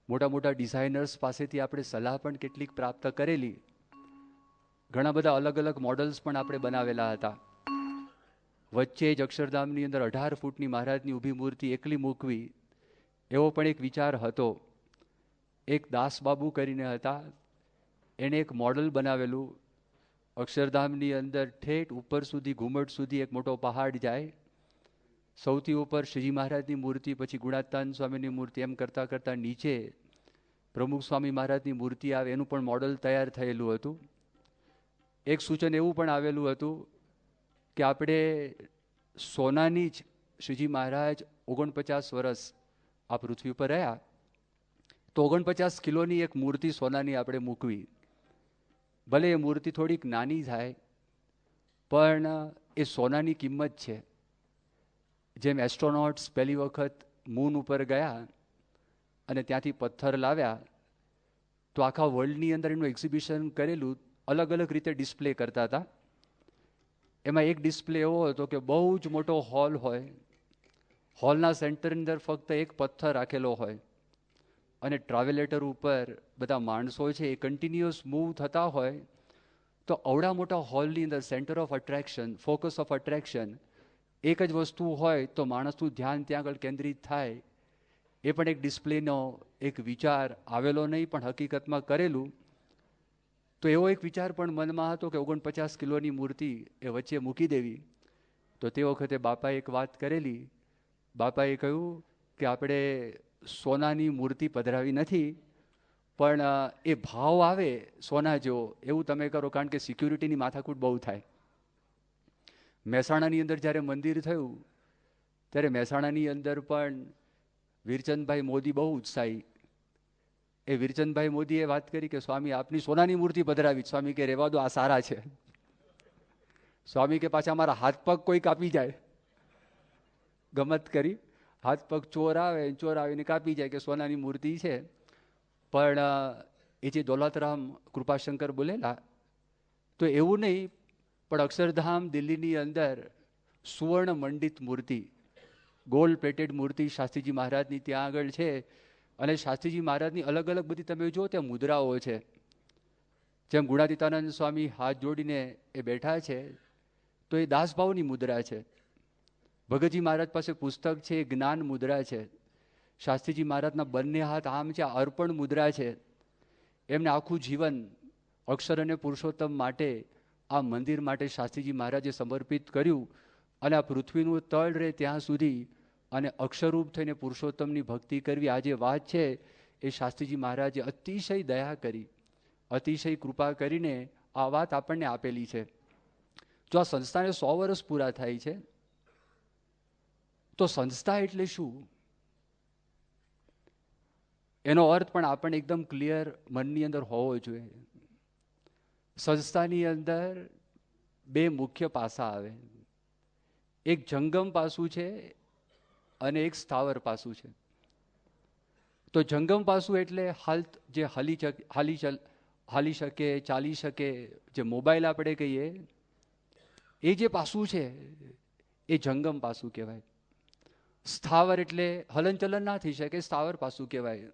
મોટા મોટા ડિઝાઇનર્સ પાસેથી આપણે સલાહ પણ કેટલીક પ્રાપ્ત કરેલી. ઘણા બધા અલગ અલગ મોડલ્સ પણ આપણે બનાવેલા હતા. વચ્ચે જ અક્ષરધામની અંદર 18 ફૂટની મહારાજની ઊભી મૂર્તિ એકલી મૂકવી એવો પણ એક વિચાર હતો. એક દાસબાબુ કરીને હતા, એણે એક મોડલ બનાવેલું. અક્ષરધામની અંદર ઠેઠ ઉપર સુધી ઘુમટ સુધી એક મોટો પહાડ જાય, સૌથી ઉપર શ્રીજી મહારાજની મૂર્તિ, પછી ગુણાતાન સ્વામીની મૂર્તિ, એમ કરતાં કરતાં નીચે પ્રમુખ સ્વામી મહારાજની મૂર્તિ આવે. એનું પણ મોડલ તૈયાર થયેલું હતું. એક સૂચન એવું પણ આવેલું હતું કે આપણે સોનાની જ શ્રીજી મહારાજ 49 વર્ષ આ પૃથ્વી પર રહ્યા તો 49 કિલોની એક મૂર્તિ સોનાની આપણે મૂકવી. ભલે એ મૂર્તિ થોડીક નાની થાય પણ એ સોનાની કિંમત છે. જેમ એસ્ટ્રોનોટ્સ પહેલી વખત મૂન ઉપર ગયા અને ત્યાંથી પથ્થર લાવ્યા તો આખા વર્લ્ડની અંદર એનું એક્ઝિબિશન કરેલું, અલગ અલગ રીતે ડિસ્પ્લે કરતા હતા. એમાં એક ડિસ્પ્લે એવો હતો કે બહુ જ મોટો હોલ હોય, હોલના સેન્ટરની અંદર ફક્ત એક પથ્થર રાખેલો હોય અને ટ્રાવેલેટર ઉપર બધા માણસો છે એ કન્ટિન્યુઅસ મૂવ થતા હોય. તો અવડા મોટા હોલની અંદર centre of attraction, focus of attraction એક જ વસ્તુ હોય તો માણસનું ધ્યાન ત્યાં આગળ કેન્દ્રિત થાય. એ પણ એક ડિસ્પ્લેનો એક વિચાર આવેલો નહીં પણ હકીકતમાં કરેલું. તો એવો એક વિચાર પણ મનમાં હતો કે 49 કિલોની મૂર્તિ એ વચ્ચે મૂકી દેવી. તો તે વખતે બાપાએ એક વાત કરેલી. બાપાએ કહ્યું કે આપણે સોનાની મૂર્તિ પધરાવી નથી, પણ એ ભાવ આવે સોના જેવો એવું તમે કરો, કારણ કે સિક્યુરિટીની માથાકૂટ બહુ થાય. મહેસાણાની અંદર જ્યારે મંદિર થયું ત્યારે મહેસાણાની અંદર પણ વીરચંદભાઈ મોદી બહુ ઉત્સાહી. એ વીરચંદભાઈ મોદીએ વાત કરી કે સ્વામી આપની સોનાની મૂર્તિ પધરાવી. સ્વામી કે રહેવા દો, આ સારા છે. સ્વામી કે પાછા મારા હાથ પગ કોઈ કાપી જાય. ગમત કરી, હાથ પગ ચોર આવીને કાપી જાય કે સોનાની મૂર્તિ છે. પણ એ જે દોલતરામ કૃપાશંકર બોલેલા તો એવું નહીં, પણ અક્ષરધામ દિલ્હીની અંદર સુવર્ણ મંડિત મૂર્તિ, ગોલ્ડ પ્લેટેડ મૂર્તિ શાસ્ત્રીજી મહારાજની ત્યાં આગળ છે. અને શાસ્ત્રીજી મહારાજની અલગ અલગ બધી તમે જુઓ ત્યાં મુદ્રાઓ છે. જેમ ગુણાતીતાનંદ સ્વામી હાથ જોડીને એ બેઠા છે તો એ દાસભાવની મુદ્રા છે. ભગતજી મહારાજ પાસે પુસ્તક છે એ જ્ઞાન મુદ્રા છે. શાસ્ત્રીજી મહારાજના બંને હાથ આમ છે, આ અર્પણ મુદ્રા છે. એમને આખું જીવન અક્ષર અને પુરુષોત્તમ માટે, આ મંદિર માટે શાસ્ત્રીજી મહારાજે સમર્પિત કર્યું. અને આ પૃથ્વીનું તળ રહે ત્યાં સુધી અને અક્ષરરૂપ થઈને પુરુષોત્તમની ભક્તિ કરવી, આ જે વાત છે એ શાસ્ત્રીજી મહારાજે અતિશય દયા કરી, અતિશય કૃપા કરીને આ વાત આપણને આપેલી છે. જો આ સંસ્થાને 100 વર્ષ પૂરા થાય છે તો સંસ્થા એટલે શું એનો અર્થ પણ આપણને એકદમ ક્લિયર મનની અંદર હોવો જોઈએ. સંસ્થાની અંદર 2 મુખ્ય પાસા આવે. એક જંગમ પાસું છે અને એક સ્થાવર પાસું છે. તો જંગમ પાસું એટલે જે હાલી શકે, ચાલી શકે, જે મોબાઈલ આપણે કહીએ, એ જે પાસું છે એ જંગમ પાસું કહેવાય. સ્થાવર એટલે હલનચલન ના થઈ શકે, સ્થાવર પાસું કહેવાય.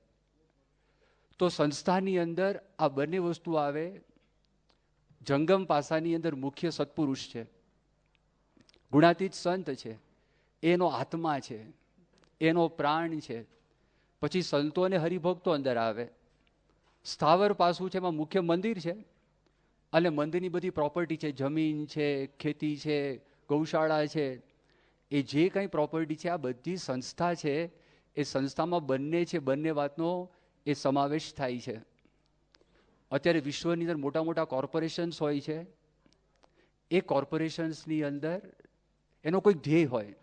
તો સંસ્થાની અંદર આ બંને વસ્તુ આવે. જંગમ પાસાની અંદર મુખ્ય સત્પુરુષ છે, ગુણાતીત સંત છે, એનો આત્મા છે, એનો પ્રાણ છે. પછી સંતો અને હરિભક્તો અંદર આવે. સ્થાવર પાસું છે, એમાં મુખ્ય મંદિર છે અને મંદિરની બધી પ્રોપર્ટી છે, જમીન છે, ખેતી છે, ગૌશાળા છે, એ જે કંઈ પ્રોપર્ટી છે આ બધી સંસ્થા છે. એ સંસ્થામાં બંને વાતનો એ સમાવેશ થાય છે. અત્યારે વિશ્વની અંદર મોટા મોટા કોર્પોરેશન્સ હોય છે. એ કોર્પોરેશન્સની અંદર એનો કોઈ ધ્યેય હોય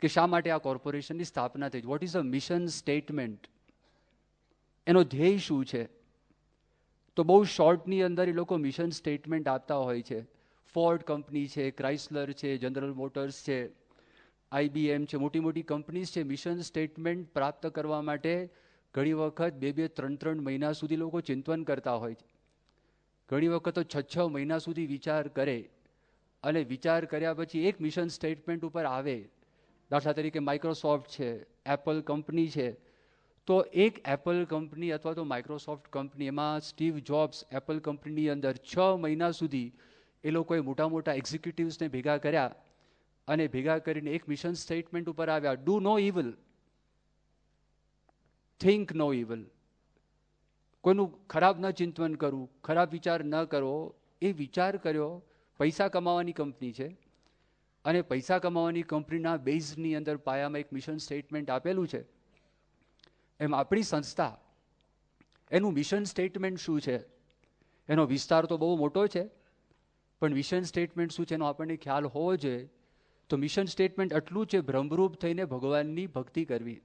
કે શા માટે આ કોર્પોરેશનની સ્થાપના થઈ. What is a mission statement, એનો ધ્યેય શું છે? તો બહુ શોર્ટની અંદર એ લોકો મિશન સ્ટેટમેન્ટ આપતા હોય છે. ફોર્ડ કંપની છે, ક્રાઇસલર છે, જનરલ મોટર્સ છે, IBM છે, મોટી મોટી કંપનીઝ છે. મિશન સ્ટેટમેન્ટ પ્રાપ્ત કરવા માટે ઘણી વખત 2-3 મહિના સુધી લોકો ચિંતન કરતા હોય છે. ઘણી વખત તો 6 મહિના સુધી વિચાર કરે અને વિચાર કર્યા પછી એક મિશન સ્ટેટમેન્ટ ઉપર આવે. દાખલા તરીકે માઇક્રોસોફ્ટ છે, એપલ કંપની છે. તો એક એપલ કંપની અથવા તો માઇક્રોસોફ્ટ કંપની, એમાં સ્ટીવ જોબ્સ એપલ કંપનીની અંદર 6 મહિના સુધી એ લોકોએ મોટા મોટા એક્ઝિક્યુટિવ્સને ભેગા કર્યા અને ભેગા કરીને એક મિશન સ્ટેટમેન્ટ ઉપર આવ્યા. ડુ નો ઇવલ, થિંક નો ઇવલ. કોઈનું ખરાબ ન ચિંતન કરવું, ખરાબ વિચાર ન કરવો. એ વિચાર કર્યો. પૈસા કમાવાની કંપની છે અને પૈસા કમાવાની કંપનીના બેઝની અંદર પાયામાં એક મિશન સ્ટેટમેન્ટ આપેલું છે. એમ આપણી સંસ્થા, એનું મિશન સ્ટેટમેન્ટ શું છે? એનો વિસ્તાર તો બહુ મોટો છે, પણ મિશન સ્ટેટમેન્ટ શું છે એનો આપણને ખ્યાલ હોવો જોઈએ. તો મિશન સ્ટેટમેન્ટ આટલું છે: બ્રહ્મરૂપ થઈને ભગવાનની ભક્તિ કરવી,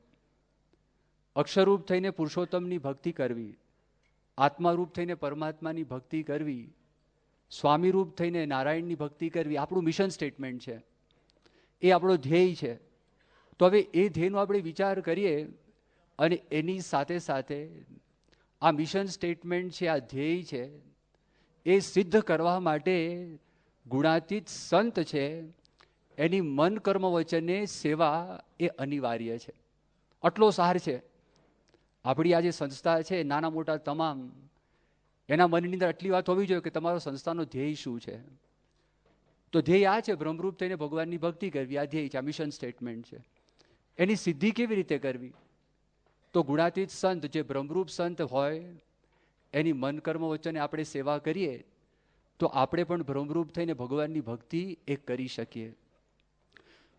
અક્ષરરૂપ થઈને પુરુષોત્તમની ભક્તિ કરવી, આત્મારૂપ થઈને પરમાત્માની ભક્તિ કરવી, સ્વામીરૂપ થઈને નારાયણની ભક્તિ કરવી. આપણું મિશન સ્ટેટમેન્ટ છે, એ આપણો ધ્યેય છે. તો હવે એ ધ્યેયનો આપણે વિચાર કરીએ અને એની સાથે સાથે આ મિશન સ્ટેટમેન્ટ છે, આ ધ્યેય છે, એ સિદ્ધ કરવા માટે ગુણાતીત સંત છે, એની મન કર્મ વચને સેવા એ અનિવાર્ય છે. આટલો સાર છે. આપણી આ જે સંસ્થા છે, નાના મોટા તમામ, એના મનની અંદર આટલી વાત હોવી જોઈએ કે તમારો સંસ્થાનો ધ્યેય શું છે. તો ધ્યેય આ છે: બ્રહ્મરૂપ થઈને ભગવાનની ભક્તિ કરવી. આ ધ્યેય છે, આ મિશન સ્ટેટમેન્ટ છે. એની સિદ્ધિ કેવી રીતે કરવી? તો ગુણાતીત સંત, જે બ્રહ્મરૂપ સંત હોય, એની મન કર્મ વચને આપણે સેવા કરીએ તો આપણે પણ બ્રહ્મરૂપ થઈને ભગવાનની ભક્તિ એ કરી શકીએ.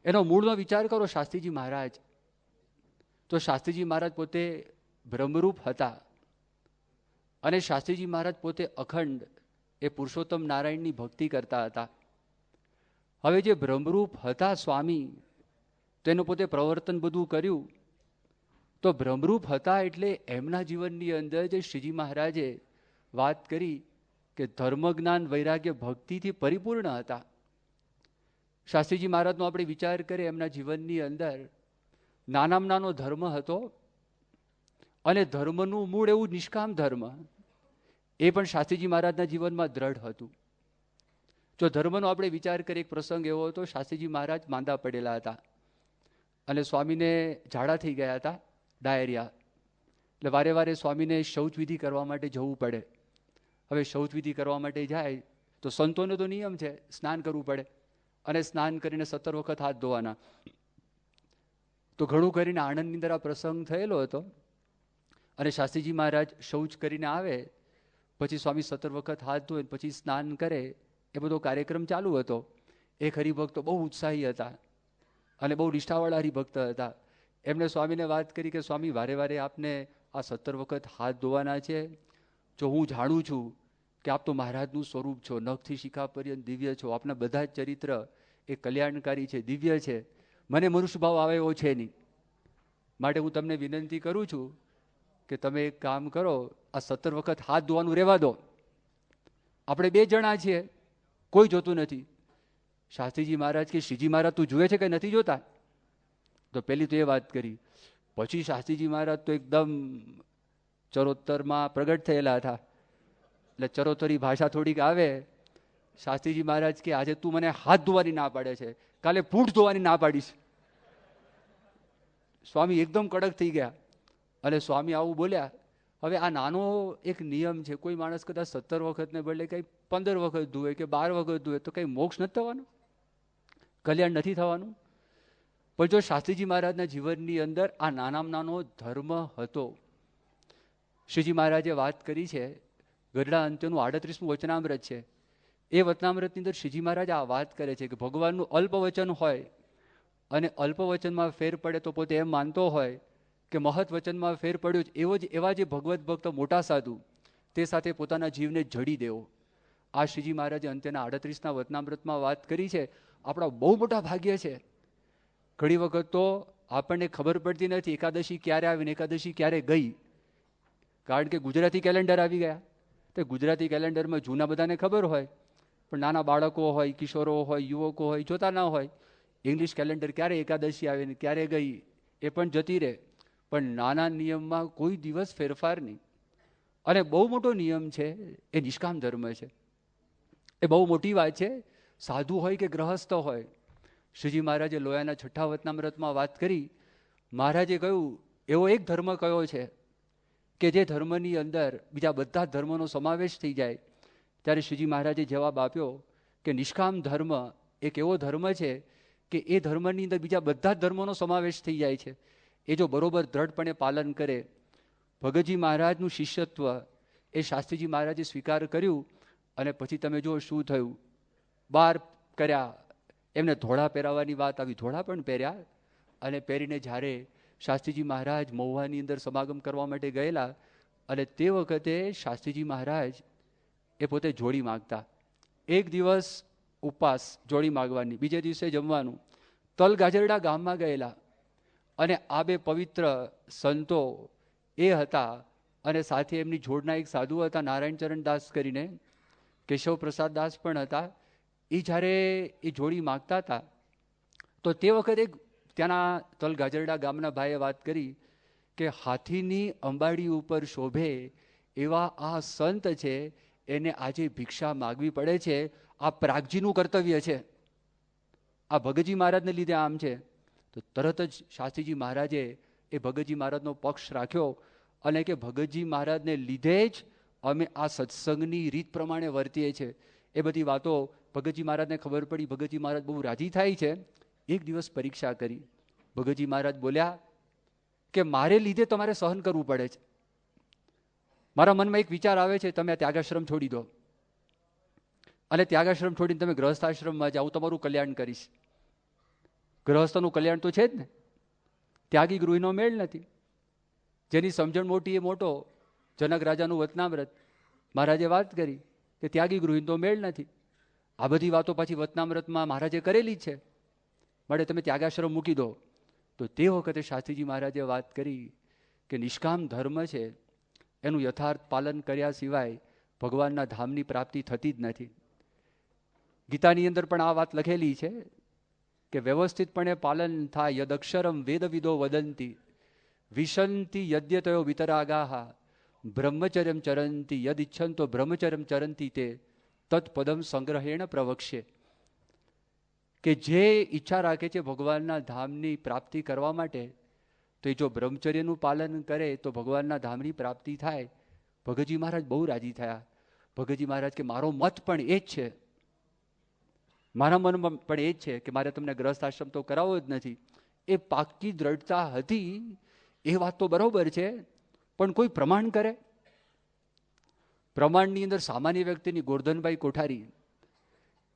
એનો મૂળનો વિચાર કરો. શાસ્ત્રીજી મહારાજ, તો શાસ્ત્રીજી મહારાજ પોતે બ્રહ્મરૂપ હતા અને શાસ્ત્રીજી મહારાજ પોતે અખંડ એ પુરુષોત્તમ નારાયણની ભક્તિ કરતા હતા. હવે જે બ્રહ્મરૂપ હતા સ્વામી, તેનું પોતે પ્રવર્તન બધું કર્યું. તો બ્રહ્મરૂપ હતા એટલે એમના જીવનની અંદર જે શ્રીજી મહારાજે વાત કરી કે ધર્મ, જ્ઞાન, વૈરાગ્ય, ભક્તિથી પરિપૂર્ણ હતા. શાસ્ત્રીજી મહારાજનો આપણે વિચાર કરીએ, એમના જીવનની અંદર નાનામાં નાનો ધર્મ હતો અને ધર્મનું મૂળ એવું નિષ્કામ ધર્મ, એ પણ શાસ્ત્રીજી મહારાજના જીવનમાં દ્રઢ હતું. જો ધર્મનો આપણે વિચાર કરીએ, એક પ્રસંગ એવો હતો, શાસ્ત્રીજી મહારાજ માંદા પડેલા હતા અને સ્વામીને ઝાડા થઈ ગયા હતા, ડાયરિયા. એટલે વારે વારે સ્વામીને શૌચવિધિ કરવા માટે જવું પડે. હવે શૌચવિધિ કરવા માટે જાય તો સંતોનો તો નિયમ છે, સ્નાન કરવું પડે અને સ્નાન કરીને 17 વખત હાથ ધોવાના. તો ઘણું કરીને આણંદની અંદર આ પ્રસંગ થયેલો હતો અને શાસ્ત્રીજી મહારાજ શૌચ કરીને આવે પછી સ્વામી 17 વખત હાથ ધોય પછી સ્નાન કરે, એ બધો કાર્યક્રમ ચાલુ હતો. એક હરિભક્તો બહુ ઉત્સાહી હતા અને બહુ નિષ્ઠાવાળા હરિભક્ત હતા. એમણે સ્વામીને વાત કરી કે સ્વામી, વારે વારે આપને આ 17 વખત હાથ ધોવાના છે. જો હું જાણું છું કે આપ તો મહારાજનું સ્વરૂપ છો, નખથી શિખા પર્યંત દિવ્ય છો, આપના બધા જ ચરિત્ર એ કલ્યાણકારી છે, દિવ્ય છે, મને મનુષ્યભાવ આવે એવો છે નહીં. માટે હું તમને વિનંતી કરું છું કે તમે એક કામ કરો, આ 17 વખત હાથ ધોવાનું રહેવા દો. આપણે 2 જણા છીએ, કોઈ જોતું નથી. શાસ્ત્રીજી મહારાજ કે શ્રીજી મહારાજ તું જુએ છે કે નથી જોતા? તો પહેલી તો એ વાત કરી. પછી શાસ્ત્રીજી મહારાજ તો એકદમ ચરોતરમાં પ્રગટ થયેલા હતા, એટલે ચરોતરી ભાષા થોડીક આવે. શાસ્ત્રીજી મહારાજ કે આજે તું મને હાથ ધોવાની ના પાડે છે, કાલે પૂંછ ધોવાની ના પાડીશ. સ્વામી એકદમ કડક થઈ ગયા અને સ્વામી આવું બોલ્યા. હવે આ નાનો એક નિયમ છે, કોઈ માણસ કદાચ 17 વખતને બદલે કંઈ 15 વખત ધોવે કે 12 વખત ધોવે તો કંઈ મોક્ષ નથી થવાનું, કલ્યાણ નથી થવાનું. પણ જો શાસ્ત્રીજી મહારાજના જીવનની અંદર આ નાનામાં નાનો ધર્મ હતો. શ્રીજી મહારાજે વાત કરી છે, ગરડા અંત્યનું 38મું વચનામૃત છે. એ વચનામૃતની અંદર શ્રીજી મહારાજ આ વાત કરે છે કે ભગવાનનું અલ્પ વચન હોય અને અલ્પ વચનમાં ફેર પડે તો પોતે એમ માનતો હોય કે મહત વચનમાં ફેર પડ્યો જ એવા જે ભગવત ભક્ત મોટા સાધુ તે સાથે પોતાના જીવને જડી દેવો. આ શ્રીજી મહારાજે અંત્યના 38ના વચનામૃતમાં વાત કરી છે. આપણા બહુ મોટા ભાગ્ય છે. ઘણી વખત તો આપણને ખબર પડતી નથી એકાદશી ક્યારે આવી ને એકાદશી ક્યારે ગઈ, કારણ કે ગુજરાતી કેલેન્ડર આવી ગયા. તો ગુજરાતી કેલેન્ડરમાં જૂના બધાને ખબર હોય, પણ નાના બાળકો હોય, કિશોરો હોય, યુવકો હોય, જોતા ના હોય. ઇંગ્લિશ કેલેન્ડર ક્યારે એકાદશી આવે ને ક્યારે ગઈ એ પણ જતી રહે. પણ નાના નિયમમાં કોઈ દિવસ ફેરફાર નહીં. અને બહુ મોટો નિયમ છે એ નિષ્કામ ધર્મ છે. એ બહુ મોટી વાત છે, સાધુ હોય કે ગ્રહસ્થ હોય. શ્રીજી મહારાજે લોયાના 6ઠ્ઠા વચનામૃતમાં વાત કરી. મહારાજે કહ્યું એવો એક ધર્મ કયો છે કે જે ધર્મની અંદર બીજા બધા ધર્મોનો સમાવેશ થઈ જાય. ત્યારે શ્રીજી મહારાજે જવાબ આપ્યો કે નિષ્કામ ધર્મ એક એવો ધર્મ છે કે એ ધર્મની અંદર બીજા બધા જ ધર્મોનો સમાવેશ થઈ જાય છે. એ જો બરોબર દ્રઢપણે પાલન કરે. ભગતજી મહારાજનું શિષ્યત્વ એ શાસ્ત્રીજી મહારાજે સ્વીકાર કર્યું અને પછી તમે જો શું થયું. 12 કર્યા, એમને ધોળા પહેરાવવાની વાત આવી, ધોળા પણ પહેર્યા. અને પહેરીને જ્યારે શાસ્ત્રીજી મહારાજ મહુવાની અંદર સમાગમ કરવા માટે ગયેલા અને તે વખતે શાસ્ત્રીજી મહારાજ એ પોતે જોડી માગતા. એક દિવસ ઉપવાસ જોડી માગવાની, બીજે દિવસે જમવાનું. તલ ગાજરડા ગામમાં ગયેલા અને આ 2 પવિત્ર સંતો એ હતા અને સાથે એમની જોડના એક સાધુ હતા નારાયણચરણ દાસ કરીને, કેશવ પ્રસાદ દાસ પણ હતા. એ જ્યારે એ જોડી માગતા હતા તો તે વખતે ત્યાંના તલ ગાજરડા ગામના ભાઈએ વાત કરી કે હાથીની અંબાડી ઉપર શોભે એવા આ સંત છે, એને આજે ભિક્ષા માગવી પડે છે. આ પ્રાગજીનું કર્તવ્ય છે, આ ભગતજી મહારાજને લીધે આમ છે. તો તરત જ શાસ્ત્રીજી મહારાજે એ ભગતજી મહારાજનો પક્ષ રાખ્યો અને કે ભગતજી મહારાજને લીધે જ અમે આ સત્સંગની રીત પ્રમાણે વર્તીએ છીએ. એ બધી વાતો ભગતજી મહારાજને ખબર પડી. ભગતજી મહારાજ બહુ રાજી થાય છે. એક દિવસ પરીક્ષા કરી. ભગતજી મહારાજ બોલ્યા કે મારે લીધે તમારે સહન કરવું પડે છે. મારા મનમાં એક વિચાર આવે છે, તમે આ ત્યાગાશ્રમ છોડી દો અને ત્યાગાશ્રમ છોડીને તમે ગ્રહસ્થાશ્રમમાં જાઓ, તમારું કલ્યાણ કરીશ. ગ્રહસ્થનું કલ્યાણ તો છે જ ને. ત્યાગી ગૃહિનો મેળ નથી. જેની સમજણ મોટી એ મોટો. જનક રાજાનું વચનામૃત મહારાજે વાત કરી કે ત્યાગી ગૃહિનો તો મેળ નથી. આ બધી વાતો પાછી વચનામૃતમાં મહારાજે કરેલી જ છે. માટે તમે ત્યાગાશ્રમ મૂકી દો. તો તે વખતે શાસ્ત્રીજી મહારાજે વાત કરી કે નિષ્કામ ધર્મ છે એનું યથાર્થ પાલન કર્યા સિવાય ભગવાનના ધામની પ્રાપ્તિ થતી જ નથી. ગીતાની અંદર પણ આ વાત લખેલી છે કે વ્યવસ્થિતપણે પાલન થાય. યદક્ષરમ વેદવિદો વદંતી વિશંતિ યદ્યતયો વિતરાગાહ બ્રહ્મચર્યમ ચરંતી યદ ઇચ્છંતો બ્રહ્મચર્યમ ચરંતી તે તત્પદમ સંગ્રહેણ પ્રવક્ષ્ય. કે જે ઈચ્છા રાખે છે ભગવાનના ધામની પ્રાપ્તિ કરવા માટે, તો એ જો બ્રહ્મચર્યનું પાલન કરે તો ભગવાનના ધામની પ્રાપ્તિ થાય. ભગતજી મહારાજ બહુ રાજી થયા. ભગતજી મહારાજ કે મારો મત પણ એ જ છે, મારા મનમાં પણ એ જ છે કે મારે તમને ગ્રહસ્થાશ્રમ તો કરાવવો જ નથી. એ પાક્કી દ્રઢતા હતી. એ વાત તો બરોબર છે, પણ કોઈ પ્રમાણ કરે. પ્રમાણની અંદર સામાન્ય વ્યક્તિની ગોરધનભાઈ કોઠારી,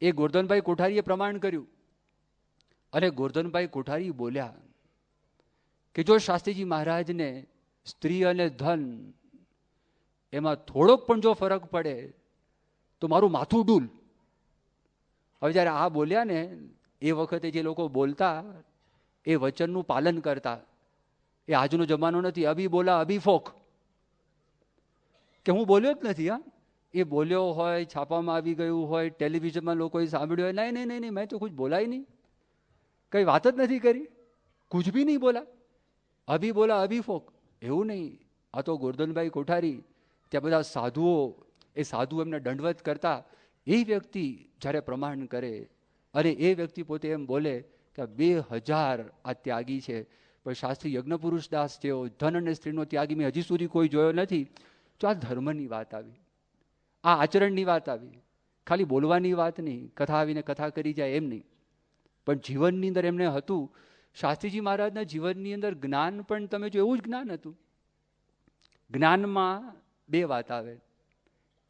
એ ગોરધનભાઈ કોઠારીએ પ્રમાણ કર્યું અને ગોરધનભાઈ કોઠારી બોલ્યા કે જો શાસ્ત્રીજી મહારાજને સ્ત્રી અને ધન એમાં થોડોક પણ જો ફરક પડે તો મારું માથું ડૂલ. હવે જ્યારે આ બોલ્યા ને એ વખતે જે લોકો બોલતા એ વચનનું પાલન કરતા, એ આજનો જમાનો નથી. અભી બોલા અભી ફોક, કે હું બોલ્યો જ નથી. હા, એ બોલ્યો હોય, છાપામાં આવી ગયું હોય, ટેલિવિઝનમાં લોકોએ સાંભળ્યું હોય, નહીં નહીં નહીં નહીં, મેં તો કુછ બોલા ही નહીં, કંઈ વાત જ નથી કરી, કુછ ભી નહીં બોલા, અભી બોલા અભી ફોક. એવું નહીં. આ તો ગોરધનભાઈ કોઠારી, ત્યાં બધા સાધુઓ, એ સાધુ એમને દંડવત કરતા. એ વ્યક્તિ જ્યારે પ્રમાણ કરે અને એ વ્યક્તિ પોતે એમ બોલે કે 2000 આ ત્યાગી છે, પણ શાસ્ત્રી યજ્ઞપુરુષ દાસ જેવો ધન અને સ્ત્રીનો ત્યાગી મેં હજી સુધી કોઈ જોયો નથી. તો આ ધર્મની વાત આવી, આ આચરણની વાત આવી, ખાલી બોલવાની વાત નહીં, કથા આવીને કથા કરી જાય એમ નહીં, પણ જીવનની અંદર એમને હતું. શાસ્ત્રીજી મહારાજના જીવનની અંદર જ્ઞાન પણ તમે જો એવું જ જ્ઞાન હતું. જ્ઞાનમાં બે વાત આવે,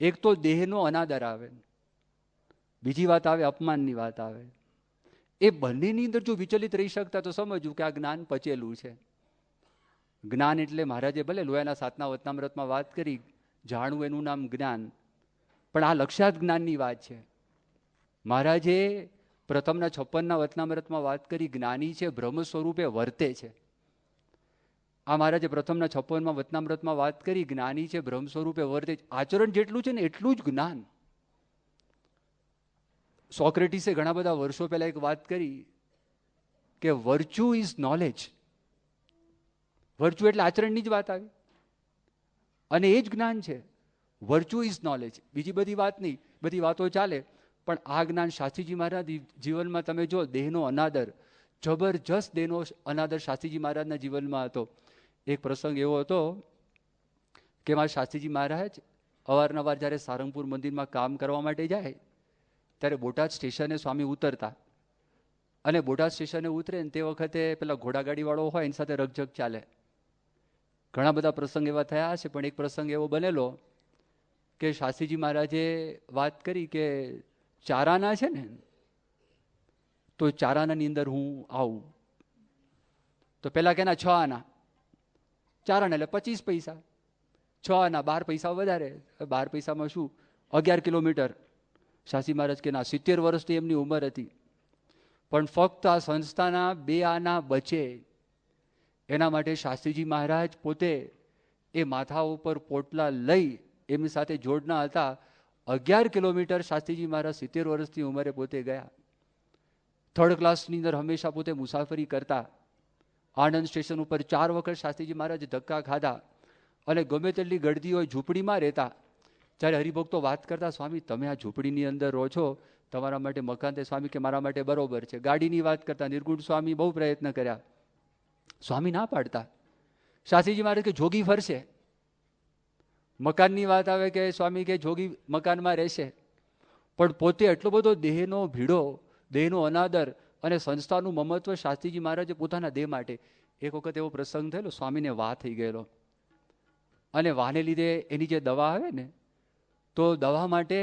એક તો દેહનો અનાદર આવે, બીજી વાત આવે અપમાનની વાત આવે. એ બંનેની અંદર જો વિચલિત રહી શકતા તો સમજવું કે આ જ્ઞાન પચેલું છે. જ્ઞાન એટલે મહારાજે ભલે લોયાના 7ના વચનામૃતમાં વાત કરી, જાણવું એનું નામ જ્ઞાન, પણ આ લક્ષાત જ્ઞાનની વાત છે. મહારાજે પ્રથમના 56ના વચનામૃતમાં વાત કરી, જ્ઞાની છે બ્રહ્મ સ્વરૂપે વર્તે છે. આ મહારાજે પ્રથમના 56માં વચનામૃતમાં વાત કરી, જ્ઞાની છે બ્રહ્મ સ્વરૂપે વર્તે. આચરણ જેટલું છે ને એટલું જ જ્ઞાન. સોક્રેટિસે ઘણા બધા વર્ષો પહેલા એક વાત કરી કે વર્ચ્યુ ઇઝ નોલેજ. વર્ચ્યુ એટલે આચરણની જ વાત આવી, અને એ જ જ્ઞાન છે. વર્ચ્યુ ઇઝ નોલેજ, બીજી બધી વાત નહીં, બધી વાતો ચાલે, પણ આ જ્ઞાન શાસ્ત્રીજી મહારાજ જીવનમાં તમે જો દેહનો અનાદર, જબરજસ્ત દેહનો અનાદર શાસ્ત્રીજી મહારાજના જીવનમાં હતો. એક પ્રસંગ એવો હતો કે મારા શાસ્ત્રીજી મહારાજ અવારનવાર જ્યારે સારંગપુર મંદિરમાં કામ કરવા માટે જાય ત્યારે બોટાદ સ્ટેશને સ્વામી ઉતરતા, અને બોટાદ સ્ટેશને ઉતરે ને તે વખતે પેલા ઘોડાગાડીવાળો હોય એની સાથે રકઝક ચાલે. ઘણા બધા પ્રસંગ એવા થયા છે, પણ એક પ્રસંગ એવો બનેલો કે શાસ્ત્રીજી મહારાજે વાત કરી કે ચારાના છે ને, તો ચારાનાની અંદર હું આવું. તો પેલા કેના 6 આના, ચારાના એટલે 25 પૈસા, 6 આના 12 પૈસા વધારે, 12 પૈસામાં શું 11 કિલોમીટર. શાસ્ત્રી મહારાજ કે ના, 70 વર્ષની એમની ઉંમર હતી, પણ ફક્ત આ સંસ્થાના 2 આના બચે એના માટે શાસ્ત્રીજી મહારાજ પોતે એ માથા ઉપર પોટલા લઈ એમની સાથે જોડના હતા. 11 કિલોમીટર શાસ્ત્રીજી મહારાજ 70 વર્ષની ઉંમરે પોતે ગયા. 3rd ક્લાસની અંદર હંમેશા પોતે મુસાફરી કરતા. આણંદ સ્ટેશન ઉપર 4 વખત શાસ્ત્રીજી મહારાજે ધક્કા ખાધા, અને ગમે તેટલી ગળદી હોય ઝૂંપડીમાં રહેતા. જ્યારે હરિભક્તો વાત કરતા, સ્વામી તમે આ ઝૂંપડીની અંદર રહો છો, તમારા માટે મકાન, તે સ્વામી કે મારા માટે બરોબર છે. ગાડીની વાત કરતા, નિર્ગુણ સ્વામી બહુ પ્રયત્ન કર્યા, સ્વામી ના પાડતા. શાસ્ત્રીજી મહારાજ કે જોગી ફરશે. મકાનની વાત આવે કે સ્વામી કે જોગી મકાનમાં રહેશે, પણ પોતે એટલો બધો દેહનો ભીડો, દેહનો અનાદર અને સંસ્થાનું મમત્વ શાસ્ત્રીજી મહારાજે પોતાના દેહ માટે. એક વખત એવો પ્રસંગ થયેલો, સ્વામીને વાહ થઈ ગયેલો, અને વાહને લીધે એની જે દવા આવે ને, તો દવા માટે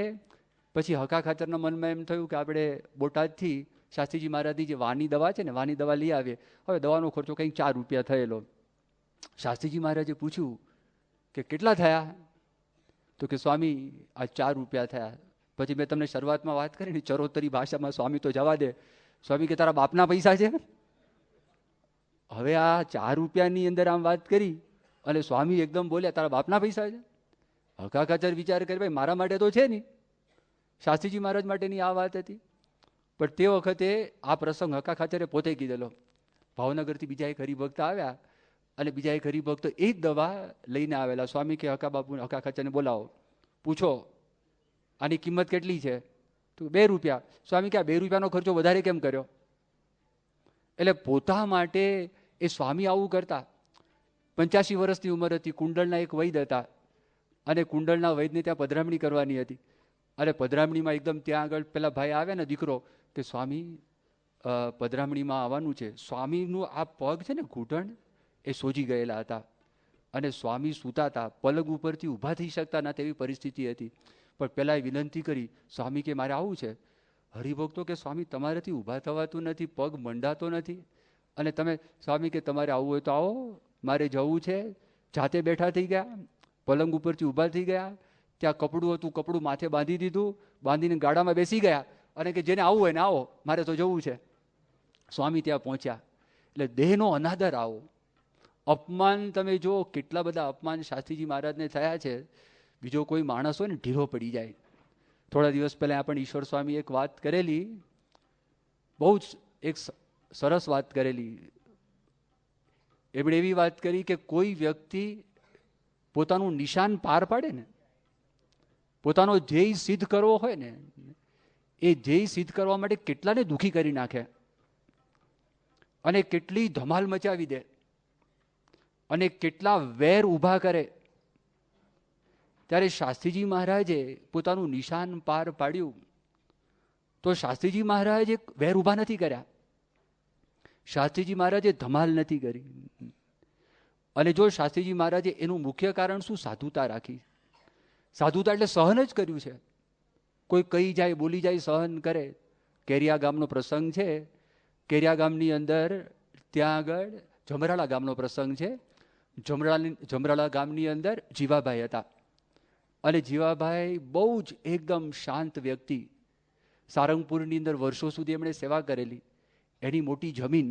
પછી હકા ખાતરના મનમાં એમ થયું કે આપણે બોટાદથી શાસ્ત્રીજી મહારાજની જે વાની દવા છે ને, વાની દવા લઈ આવીએ. હવે દવાનો ખર્ચો કંઈક 4 રૂપિયા થયેલો. શાસ્ત્રીજી મહારાજે પૂછ્યું કે કેટલા થયા? તો કે સ્વામી આ 4 રૂપિયા થયા. પછી મેં તમને શરૂઆતમાં વાત કરી ને ચરોતરી ભાષામાં, સ્વામી તો જવા દે, સ્વામી કે તારા બાપના પૈસા છે. હવે આ 4 રૂપિયાની અંદર આમ વાત કરી અને સ્વામી એકદમ બોલ્યા તારા બાપના પૈસા છે. હકા ખાચર વિચાર કરી, ભાઈ મારા માટે તો છે નહીં, શાસ્ત્રીજી મહારાજ માટેની આ વાત હતી. પણ તે વખતે આ પ્રસંગ હકા ખાચરે પોતે કીધેલો. ભાવનગરથી બીજા એક હરિભક્ત આવ્યા, અને બીજા એક હરિભક્ત એ જ દવા લઈને આવેલા. સ્વામી કે હકા બાપુ, હકા ખાચરને બોલાવો, પૂછો આની કિંમત કેટલી છે? તો 2 રૂપિયા. સ્વામી કે આ 2 રૂપિયાનો ખર્ચો વધારે કેમ કર્યો? એટલે પોતા માટે એ સ્વામી આવું કરતા. 85 વર્ષની ઉંમર હતી. કુંડળના એક વૈદ હતા, અને કુંડળના વૈદને ત્યાં પધરામણી કરવાની હતી. અને પધરામણીમાં એકદમ ત્યાં આગળ પેલા ભાઈ આવ્યા ને, દીકરો, કે સ્વામી પધરામણીમાં આવવાનું છે. સ્વામીનું આ પગ છે ને, ઘૂંટણ એ સોજી ગયેલા હતા, અને સ્વામી સૂતા હતા, પલંગ ઉપરથી ઊભા થઈ શકતા ના તેવી પરિસ્થિતિ હતી. પણ પહેલાં એ વિનંતી કરી, સ્વામી કે મારે આવું છે. હરિભક્તો કે સ્વામી તમારાથી ઊભા થવાતું નથી, પગ મંડાતો નથી, અને તમે સ્વામી કે તમારે આવવું હોય તો આવો, મારે જવું છે. જાતે બેઠા થઈ ગયા, પલંગ ઉપરથી ઊભા થઈ ગયા, ત્યાં કપડું હતું, કપડું માથે બાંધી દીધું, બાંધીને ગાડામાં બેસી ગયા અને કે જેને આવવું હોય ને આવો, મારે તો જવું છે. સ્વામી ત્યાં પહોંચ્યા. એટલે દેહનો અનાદર આવો. અપમાન તમે જો, કેટલા બધા અપમાન શાસ્ત્રીજી મહારાજને થયા છે. બીજો કોઈ માણસ હોય ને ઢીલો પડી જાય. થોડા દિવસ પહેલાં આપણે ઈશ્વર સ્વામી એક વાત કરેલી, બહુ જ એક સરસ વાત કરેલી. એમણે એવી વાત કરી કે કોઈ વ્યક્તિ પોતાનું નિશાન પાર પાડે ને, પોતાનો ધ્યેય સિદ્ધ કરવો હોય ને, એ ધ્યેય સિદ્ધ કરવા માટે કેટલાને દુઃખી કરી નાખે અને કેટલી ધમાલ મચાવી દે અને કેટલા વેર ઊભા કરે. ત્યારે શાસ્ત્રીજી મહારાજે પોતાનું નિશાન પાર પાડ્યું તો શાસ્ત્રીજી મહારાજે વેર ઊભા નથી કર્યા, શાસ્ત્રીજી મહારાજે ધમાલ નથી કરી. અને જો શાસ્ત્રીજી મહારાજે એનું મુખ્ય કારણ શું? સાધુતા રાખી. સાધુતા એટલે સહન જ કર્યું છે. કોઈ કહી જાય, બોલી જાય, સહન કરે. કેરિયા ગામનો પ્રસંગ છે. કેરિયા ગામની અંદર ત્યાં આગળ જમરાળા ગામનો પ્રસંગ છે. જમરાળા ગામની અંદર જીવાભાઈ હતા અને જીવાભાઈ બહુ જ એકદમ શાંત વ્યક્તિ. સારંગપુરની અંદર વર્ષો સુધી એમણે સેવા કરેલી, એની મોટી જમીન.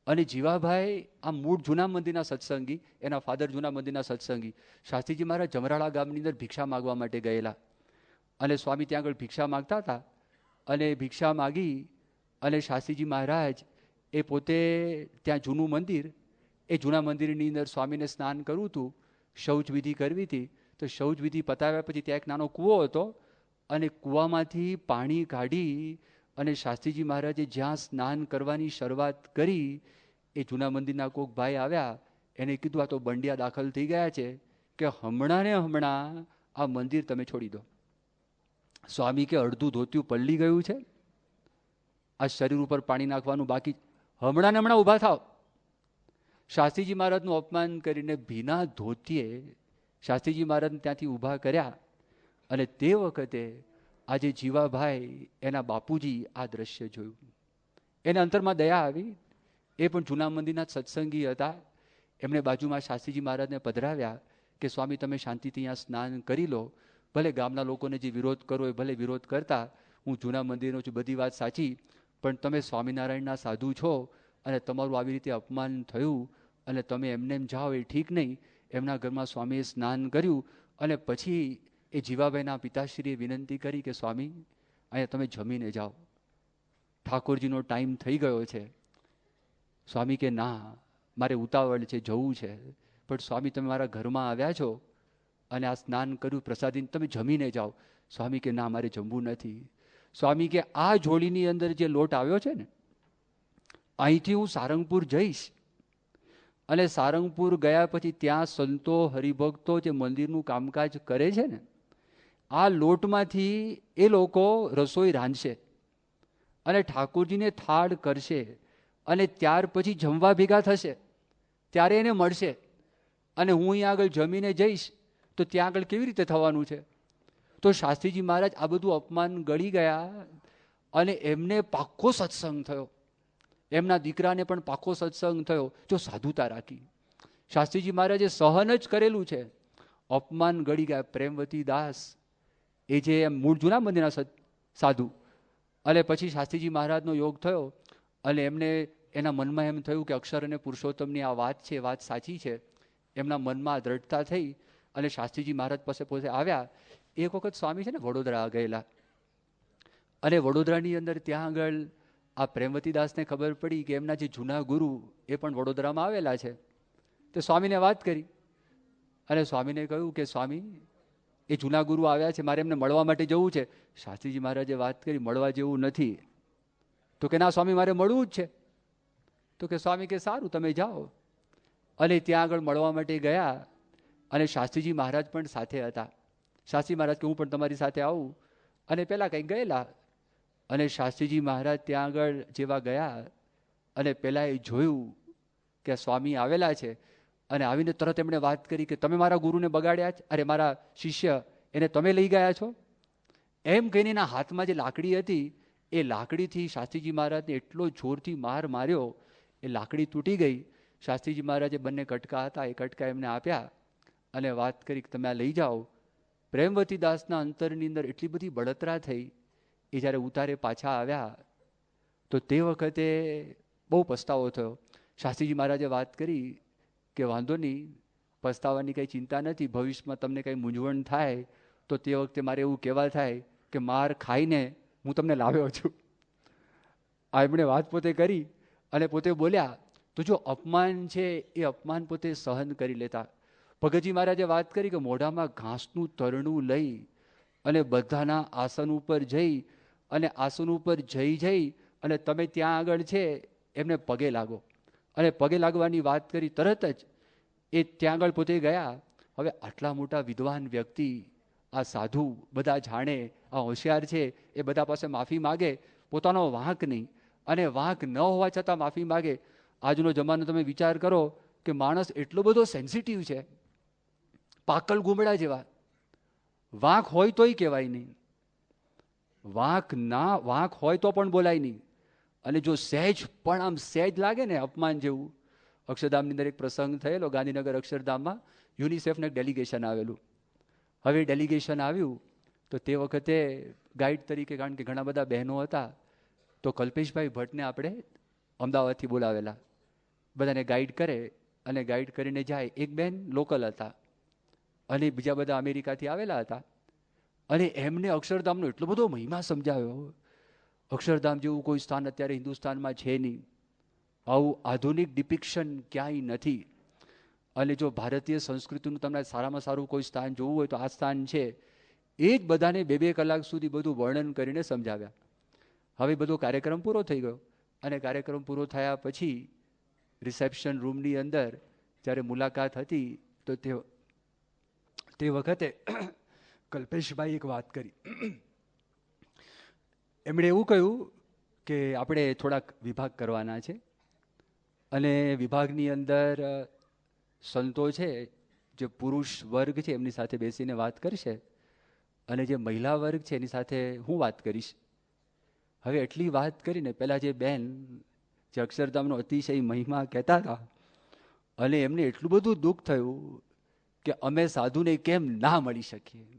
અને જીવાભાઈ આ મૂળ જૂના મંદિરના સત્સંગી, એના ફાધર જૂના મંદિરના સત્સંગી. શાસ્ત્રીજી મહારાજ જમરાળા ગામની અંદર ભિક્ષા માગવા માટે ગયેલા અને સ્વામી ત્યાં આગળ ભિક્ષા માગતા હતા અને ભિક્ષા માગી અને શાસ્ત્રીજી મહારાજ એ પોતે ત્યાં જૂનું મંદિર, એ જૂના મંદિરની અંદર સ્વામીને સ્નાન કરવું હતું, શૌચ વિધિ કરવી હતી. તો શૌચ વિધિ પતાવ્યા પછી ત્યાં એક નાનો કૂવો હતો અને કૂવામાંથી પાણી કાઢી અને શાસ્ત્રીજી મહારાજે જ્યાં સ્નાન કરવાની શરૂઆત કરી, એ જૂના મંદિરના કોઈક ભાઈ આવ્યા, એને કીધું આ તો બંડિયા દાખલ થઈ ગયા છે કે હમણાં ને હમણાં આ મંદિર તમે છોડી દો. સ્વામી કે અડધું ધોતિયું પલળી ગયું છે, આ શરીર ઉપર પાણી નાખવાનું બાકી, હમણાં ને હમણાં ઊભા થાવ. શાસ્ત્રીજી મહારાજનું અપમાન કરીને ભીના ધોતીએ શાસ્ત્રીજી મહારાજને ત્યાંથી ઊભા કર્યા. અને તે વખતે આજે જીવાભાઈ એના બાપુજી આ દ્રશ્ય જોયું, એને અંતરમાં દયા આવી. એ પણ જૂના મંદિરના સત્સંગી હતા. એમણે બાજુમાં શાસ્ત્રીજી મહારાજને પધરાવ્યા કે સ્વામી તમે શાંતિથી અહીંયા સ્નાન કરી લો, ભલે ગામના લોકોને જે વિરોધ કરો એ ભલે વિરોધ કરતા, હું જૂના મંદિરનો છું, બધી વાત સાચી, પણ તમે સ્વામિનારાયણના સાધુ છો અને તમારું આવી રીતે અપમાન થયું અને તમે એમને એમ જાઓ એ ઠીક નહીં. એમના ઘરમાં સ્વામીએ સ્નાન કર્યું અને પછી એ જીવાભાઈના પિતાશ્રીએ વિનંતી કરી કે સ્વામી અહીંયા તમે જમીને જાઓ, ઠાકોરજીનો ટાઈમ થઈ ગયો છે. સ્વામી કે ના, મારે ઉતાવળ છે, જવું છે. પણ સ્વામી તમે મારા ઘરમાં આવ્યા છો અને આ સ્નાન કર્યું, પ્રસાદીને તમે જમીને જાઓ. સ્વામી કે ના, મારે જમવું નથી. સ્વામી કે આ જોડીની અંદર જે લોટ આવ્યો છે ને, અહીંથી હું સારંગપુર જઈશ અને સારંગપુર ગયા પછી ત્યાં સંતો હરિભક્તો જે મંદિરનું કામકાજ કરે છે ને, આ લોટમાંથી એ લોકો રસોઈ રાંધશે અને ઠાકોરજીને થાળ કરશે અને ત્યાર પછી જમવા ભેગા થશે ત્યારે એને મળશે. અને હું અહીંયા આગળ જમીને જઈશ તો ત્યાં આગળ કેવી રીતે થવાનું છે? તો શાસ્ત્રીજી મહારાજ આ બધું અપમાન ગળી ગયા અને એમને પાક્કો સત્સંગ થયો, એમના દીકરાને પણ પાક્કો સત્સંગ થયો. જો સાધુતા રાખી, શાસ્ત્રીજી મહારાજે સહન જ કરેલું છે, અપમાન ગળી ગયા. પ્રેમવતી દાસ એ જે એમ મૂળ જૂના મંદિરના સાધુ, અને પછી શાસ્ત્રીજી મહારાજનો યોગ થયો અને એમને એના મનમાં એમ થયું કે અક્ષર અને પુરુષોત્તમની આ વાત છે, વાત સાચી છે. એમના મનમાં દ્રઢતા થઈ અને શાસ્ત્રીજી મહારાજ પાસે પોતે આવ્યા. એક વખત સ્વામી છે ને વડોદરા ગયેલા અને વડોદરાની અંદર ત્યાં આગળ આ પ્રેમવતી દાસને ખબર પડી કે એમના જે જૂના ગુરુ એ પણ વડોદરામાં આવેલા છે. તો સ્વામીને વાત કરી અને સ્વામીને કહ્યું કે સ્વામી એ જૂના ગુરુ આવ્યા છે, મારે એમને મળવા માટે જવું છે. શાસ્ત્રીજી મહારાજે વાત કરી, મળવા જેવું નથી. તો કે ના સ્વામી, મારે મળવું જ છે. તો કે સ્વામી કે સારું, તમે જાઓ. અને ત્યાં આગળ મળવા માટે ગયા અને શાસ્ત્રીજી મહારાજ પણ સાથે હતા. શાસ્ત્રી મહારાજ કે હું પણ તમારી સાથે આવું, અને પહેલાં કંઈક ગયેલા. અને શાસ્ત્રીજી મહારાજ ત્યાં આગળ જેવા ગયા અને પહેલાં એ જોયું કે સ્વામી આવેલા છે અને આવીને તરત એમણે વાત કરી કે તમે મારા ગુરુને બગાડ્યા છે, અરે મારા શિષ્ય એને તમે લઈ ગયા છો. એમ કહીને એના હાથમાં જે લાકડી હતી એ લાકડીથી શાસ્ત્રીજી મહારાજને એટલો જોરથી માર માર્યો, એ લાકડી તૂટી ગઈ. શાસ્ત્રીજી મહારાજે બંને કટકા હતા, એ કટકા એમને આપ્યા અને વાત કરી કે તમે આ લઈ જાઓ. પ્રેમવતી દાસના અંતરની અંદર એટલી બધી બળતરા થઈ. એ જ્યારે ઉતારે પાછા આવ્યા તો તે વખતે બહુ પસ્તાવો થયો. શાસ્ત્રીજી મહારાજે વાત કરી કે વાંધો નહીં, પસ્તાવાની કંઈ ચિંતા નથી, ભવિષ્યમાં તમને કંઈ મૂંઝવણ થાય તો તે વખતે મારે એવું કહેવા થાય કે માર ખાઈને હું તમને લાવ્યો છું. આ એમણે વાત પોતે કરી અને પોતે બોલ્યા. તો જો અપમાન છે એ અપમાન પોતે સહન કરી લેતા. ભગતજી મહારાજે વાત કરી કે મોઢામાં ઘાસનું તરણું લઈ અને બધાના આસન ઉપર જઈ અને આસન ઉપર જઈ અને તમે ત્યાં આગળ છે એમને પગે લાગો. અને પગે લાગવાની વાત કરી. તરત જ એ ત્યાં આગળ પોતે ગયા. હવે આટલા મોટા વિદ્વાન વ્યક્તિ, આ સાધુ બધા જાણે, આ હોશિયાર છે, એ બધા પાસે માફી માગે, પોતાનો વાંક નહીં અને વાંક ન હોવા છતાં માફી માગે. આજનો જમાનો તમે વિચાર કરો કે માણસ એટલો બધો સેન્સિટિવ છે, પાકલ ગુમડા જેવા. વાંક હોય તોય કહેવાય નહીં, વાંક હોય તો પણ બોલાય નહીં. અને જો સહેજ પણ આમ સહેજ લાગે ને અપમાન જેવું. અક્ષરધામની અંદર એક પ્રસંગ થયેલો, ગાંધીનગર અક્ષરધામમાં યુનિસેફનું એક ડેલિગેશન આવેલું. હવે ડેલિગેશન આવ્યું તો તે વખતે ગાઈડ તરીકે, કારણ કે ઘણા બધા બહેનો હતા, તો કલ્પેશભાઈ ભટ્ટને આપણે અમદાવાદથી બોલાવેલા. બધાને ગાઈડ કરે અને ગાઈડ કરીને જાય. એક બહેન લોકલ હતા અને બીજા બધા અમેરિકાથી આવેલા હતા. અને એમને અક્ષરધામનો એટલો બધો મહિમા સમજાવ્યો. અક્ષરધામ જેવું કોઈ સ્થાન અત્યારે હિન્દુસ્તાનમાં છે નહીં, આવું આધુનિક ડિપિક્શન ક્યાંય નથી. અને જો ભારતીય સંસ્કૃતિનું તમને સારામાં સારું કોઈ સ્થાન જોવું હોય તો આ સ્થાન છે. એ જ બધાને 2-2 કલાક સુધી બધું વર્ણન કરીને સમજાવ્યા. હવે બધો કાર્યક્રમ પૂરો થઈ ગયો અને કાર્યક્રમ પૂરો થયા પછી રિસેપ્શન રૂમની અંદર જ્યારે મુલાકાત હતી તો તે વખતે કલ્પેશભાઈ એક વાત કરી. એમણે એવું કહ્યું કે આપણે થોડાક વિભાગ કરવાના છે અને વિભાગની અંદર સંતો છે, જે પુરુષ વર્ગ છે એમની સાથે બેસીને વાત કરશે અને જે મહિલા વર્ગ છે એની સાથે હું વાત કરીશ. હવે એટલી વાત કરીને પહેલાં જે બેન જે અક્ષરધામનો અતિશય મહિમા કહેતા હતા અને એમને એટલું બધું દુઃખ થયું કે અમે સાધુને કેમ ના મળી શકીએ,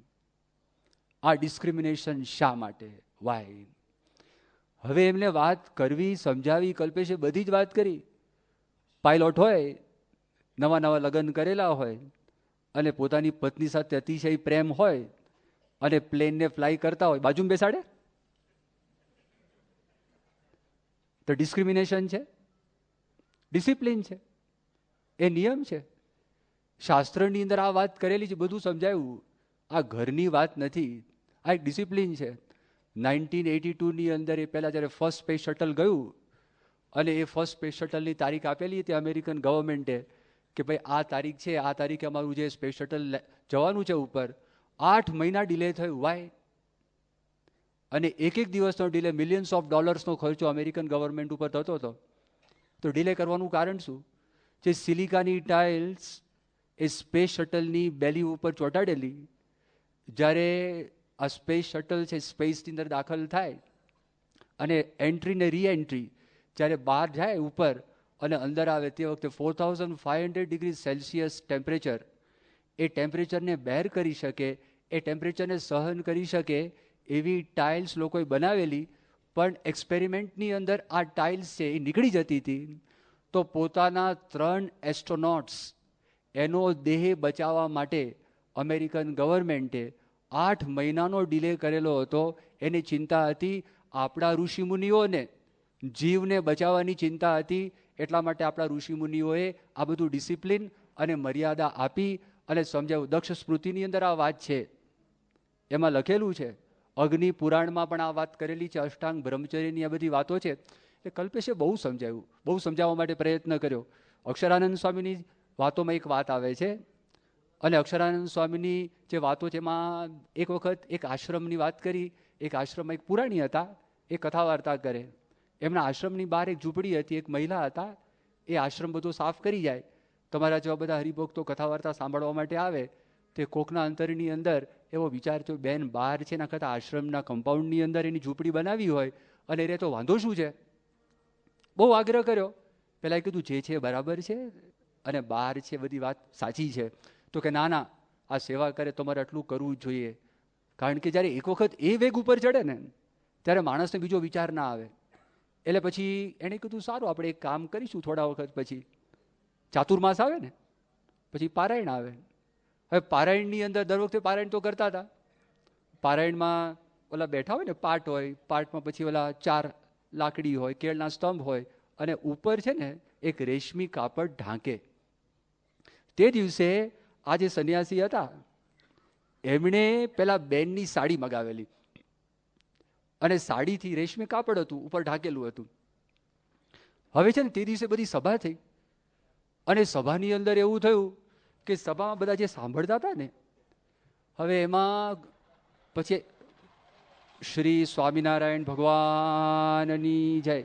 આ ડિસ્ક્રિમિનેશન શા માટે, વાય. હવે એમને વાત કરવી, સમજાવી. કલ્પેશે બધી જ વાત કરી. પાયલોટ હોય, નવા લગ્ન કરેલા હોય અને પોતાની પત્ની સાથે અતિશય પ્રેમ હોય અને પ્લેનને ફ્લાય કરતા હોય, બાજુમાં બેસાડે તો ડિસ્ક્રિમિનેશન છે? ડિસિપ્લિન છે, એ નિયમ છે. શાસ્ત્રની અંદર આ વાત કરેલી છે, બધું સમજાયું. આ ઘરની વાત નથી, આ એક ડિસિપ્લિન છે. 1982ની અંદર એ પહેલાં જ્યારે ફર્સ્ટ સ્પેસ શટલ ગયું અને એ ફર્સ્ટ સ્પેસ શટલની તારીખ આપેલી હતી અમેરિકન ગવર્મેન્ટે કે ભાઈ આ તારીખ છે, આ તારીખે અમારું જે સ્પેસ શટલ જવાનું છે ઉપર, 8 મહિના ડિલે થયું. વાય? અને એક દિવસનો ડિલે, મિલિયન્સ ઓફ ડોલર્સનો ખર્ચો અમેરિકન ગવર્મેન્ટ ઉપર થતો હતો. તો ડિલે કરવાનું કારણ શું? જે સિલિકાની ટાઇલ્સ એ સ્પેસ શટલની બેલી ઉપર ચોંટાડેલી, જ્યારે આ સ્પેસ શટલ છે સ્પેસની અંદર દાખલ થાય અને એન્ટ્રી ને રીએન્ટ્રી જ્યારે બહાર જાય ઉપર અને અંદર આવે તે વખતે 4500 ડિગ્રી સેલ્સિયસ ટેમ્પરેચર, એ ટેમ્પરેચરને બેર કરી શકે, એ ટેમ્પરેચરને સહન કરી શકે એવી ટાઇલ્સ લોકોએ બનાવેલી. પણ એક્સપેરિમેન્ટની અંદર આ ટાઇલ્સ છે એ નીકળી જતી હતી. તો પોતાના 3 એસ્ટ્રોનોટ્સ એનો દેહ બચાવવા માટે અમેરિકન ગવર્મેન્ટે 8 મહિનાનો ડિલે કરેલો હતો. એની ચિંતા હતી આપણા ઋષિમુનિઓને, જીવને બચાવવાની ચિંતા હતી. એટલા માટે આપણા ઋષિમુનિઓએ આ બધું ડિસિપ્લિન અને મર્યાદા આપી અને સમજાવ્યું. દક્ષ સ્મૃતિની અંદર આ વાત છે, એમાં લખેલું છે. અગ્નિ પુરાણમાં પણ આ વાત કરેલી છે. અષ્ટાંગ બ્રહ્મચર્યની આ બધી વાતો છે. એટલે કલ્પેશે બહુ સમજાવ્યું, બહુ સમજાવવા માટે પ્રયત્ન કર્યો. અક્ષરાનંદ સ્વામીની વાતોમાં એક વાત આવે છે અને અક્ષરાનંદ સ્વામીની જે વાતો છે એમાં એક વખત એક આશ્રમની વાત કરી. એક આશ્રમમાં એક પુરાણી હતા, એ કથા વાર્તા કરે. એમના આશ્રમની બહાર એક ઝૂંપડી હતી, એક મહિલા હતા. એ આશ્રમ બધો સાફ કરી જાય. તમારા જેવા બધા હરિભક્તો કથા વાર્તા સાંભળવા માટે આવે. તે કોકના અંતરની અંદર એવો વિચાર થયો, બેન બહાર છે એના કરતાં આશ્રમના કમ્પાઉન્ડની અંદર એની ઝૂંપડી બનાવી હોય અને રે તો વાંધો શું છે. બહુ આગ્રહ કર્યો પેલા કીધું જે છે બરાબર છે અને બહાર છે બધી વાત સાચી છે. તો કે ના ના, આ સેવા કરે તમારે આટલું કરવું જ જોઈએ. કારણ કે જ્યારે એક વખત એ વેગ ઉપર ચડે ને ત્યારે માણસને બીજો વિચાર ના આવે. એટલે પછી એણે કીધું સારું, આપણે એક કામ કરીશું. થોડા વખત પછી ચાતુર્માસ આવે ને પછી પારાયણ આવે. હવે પારાયણની અંદર દર વખતે પારાયણ તો કરતા હતા. પારાયણમાં ઓલા બેઠા હોય ને, પાટ હોય, પાટમાં પછી ઓલા 4 લાકડી હોય, કેળના સ્તંભ હોય અને ઉપર છે ને એક રેશમી કાપડ ઢાંકે. તે દિવસે આ જે સંન્યાસી હતા એમણે પેલા બેનની સાડી મગાવેલી અને સાડીથી રેશમી કાપડ હતું, ઉપર ઢાંકેલું હતું. હવે છે ને તે દિવસે બધી સભા થઈ અને સભાની અંદર એવું થયું કે સભામાં બધા જે સાંભળતા હતા ને, હવે એમાં પછી શ્રી સ્વામિનારાયણ ભગવાનની જય.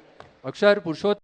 અક્ષર પુરુષોત્તમ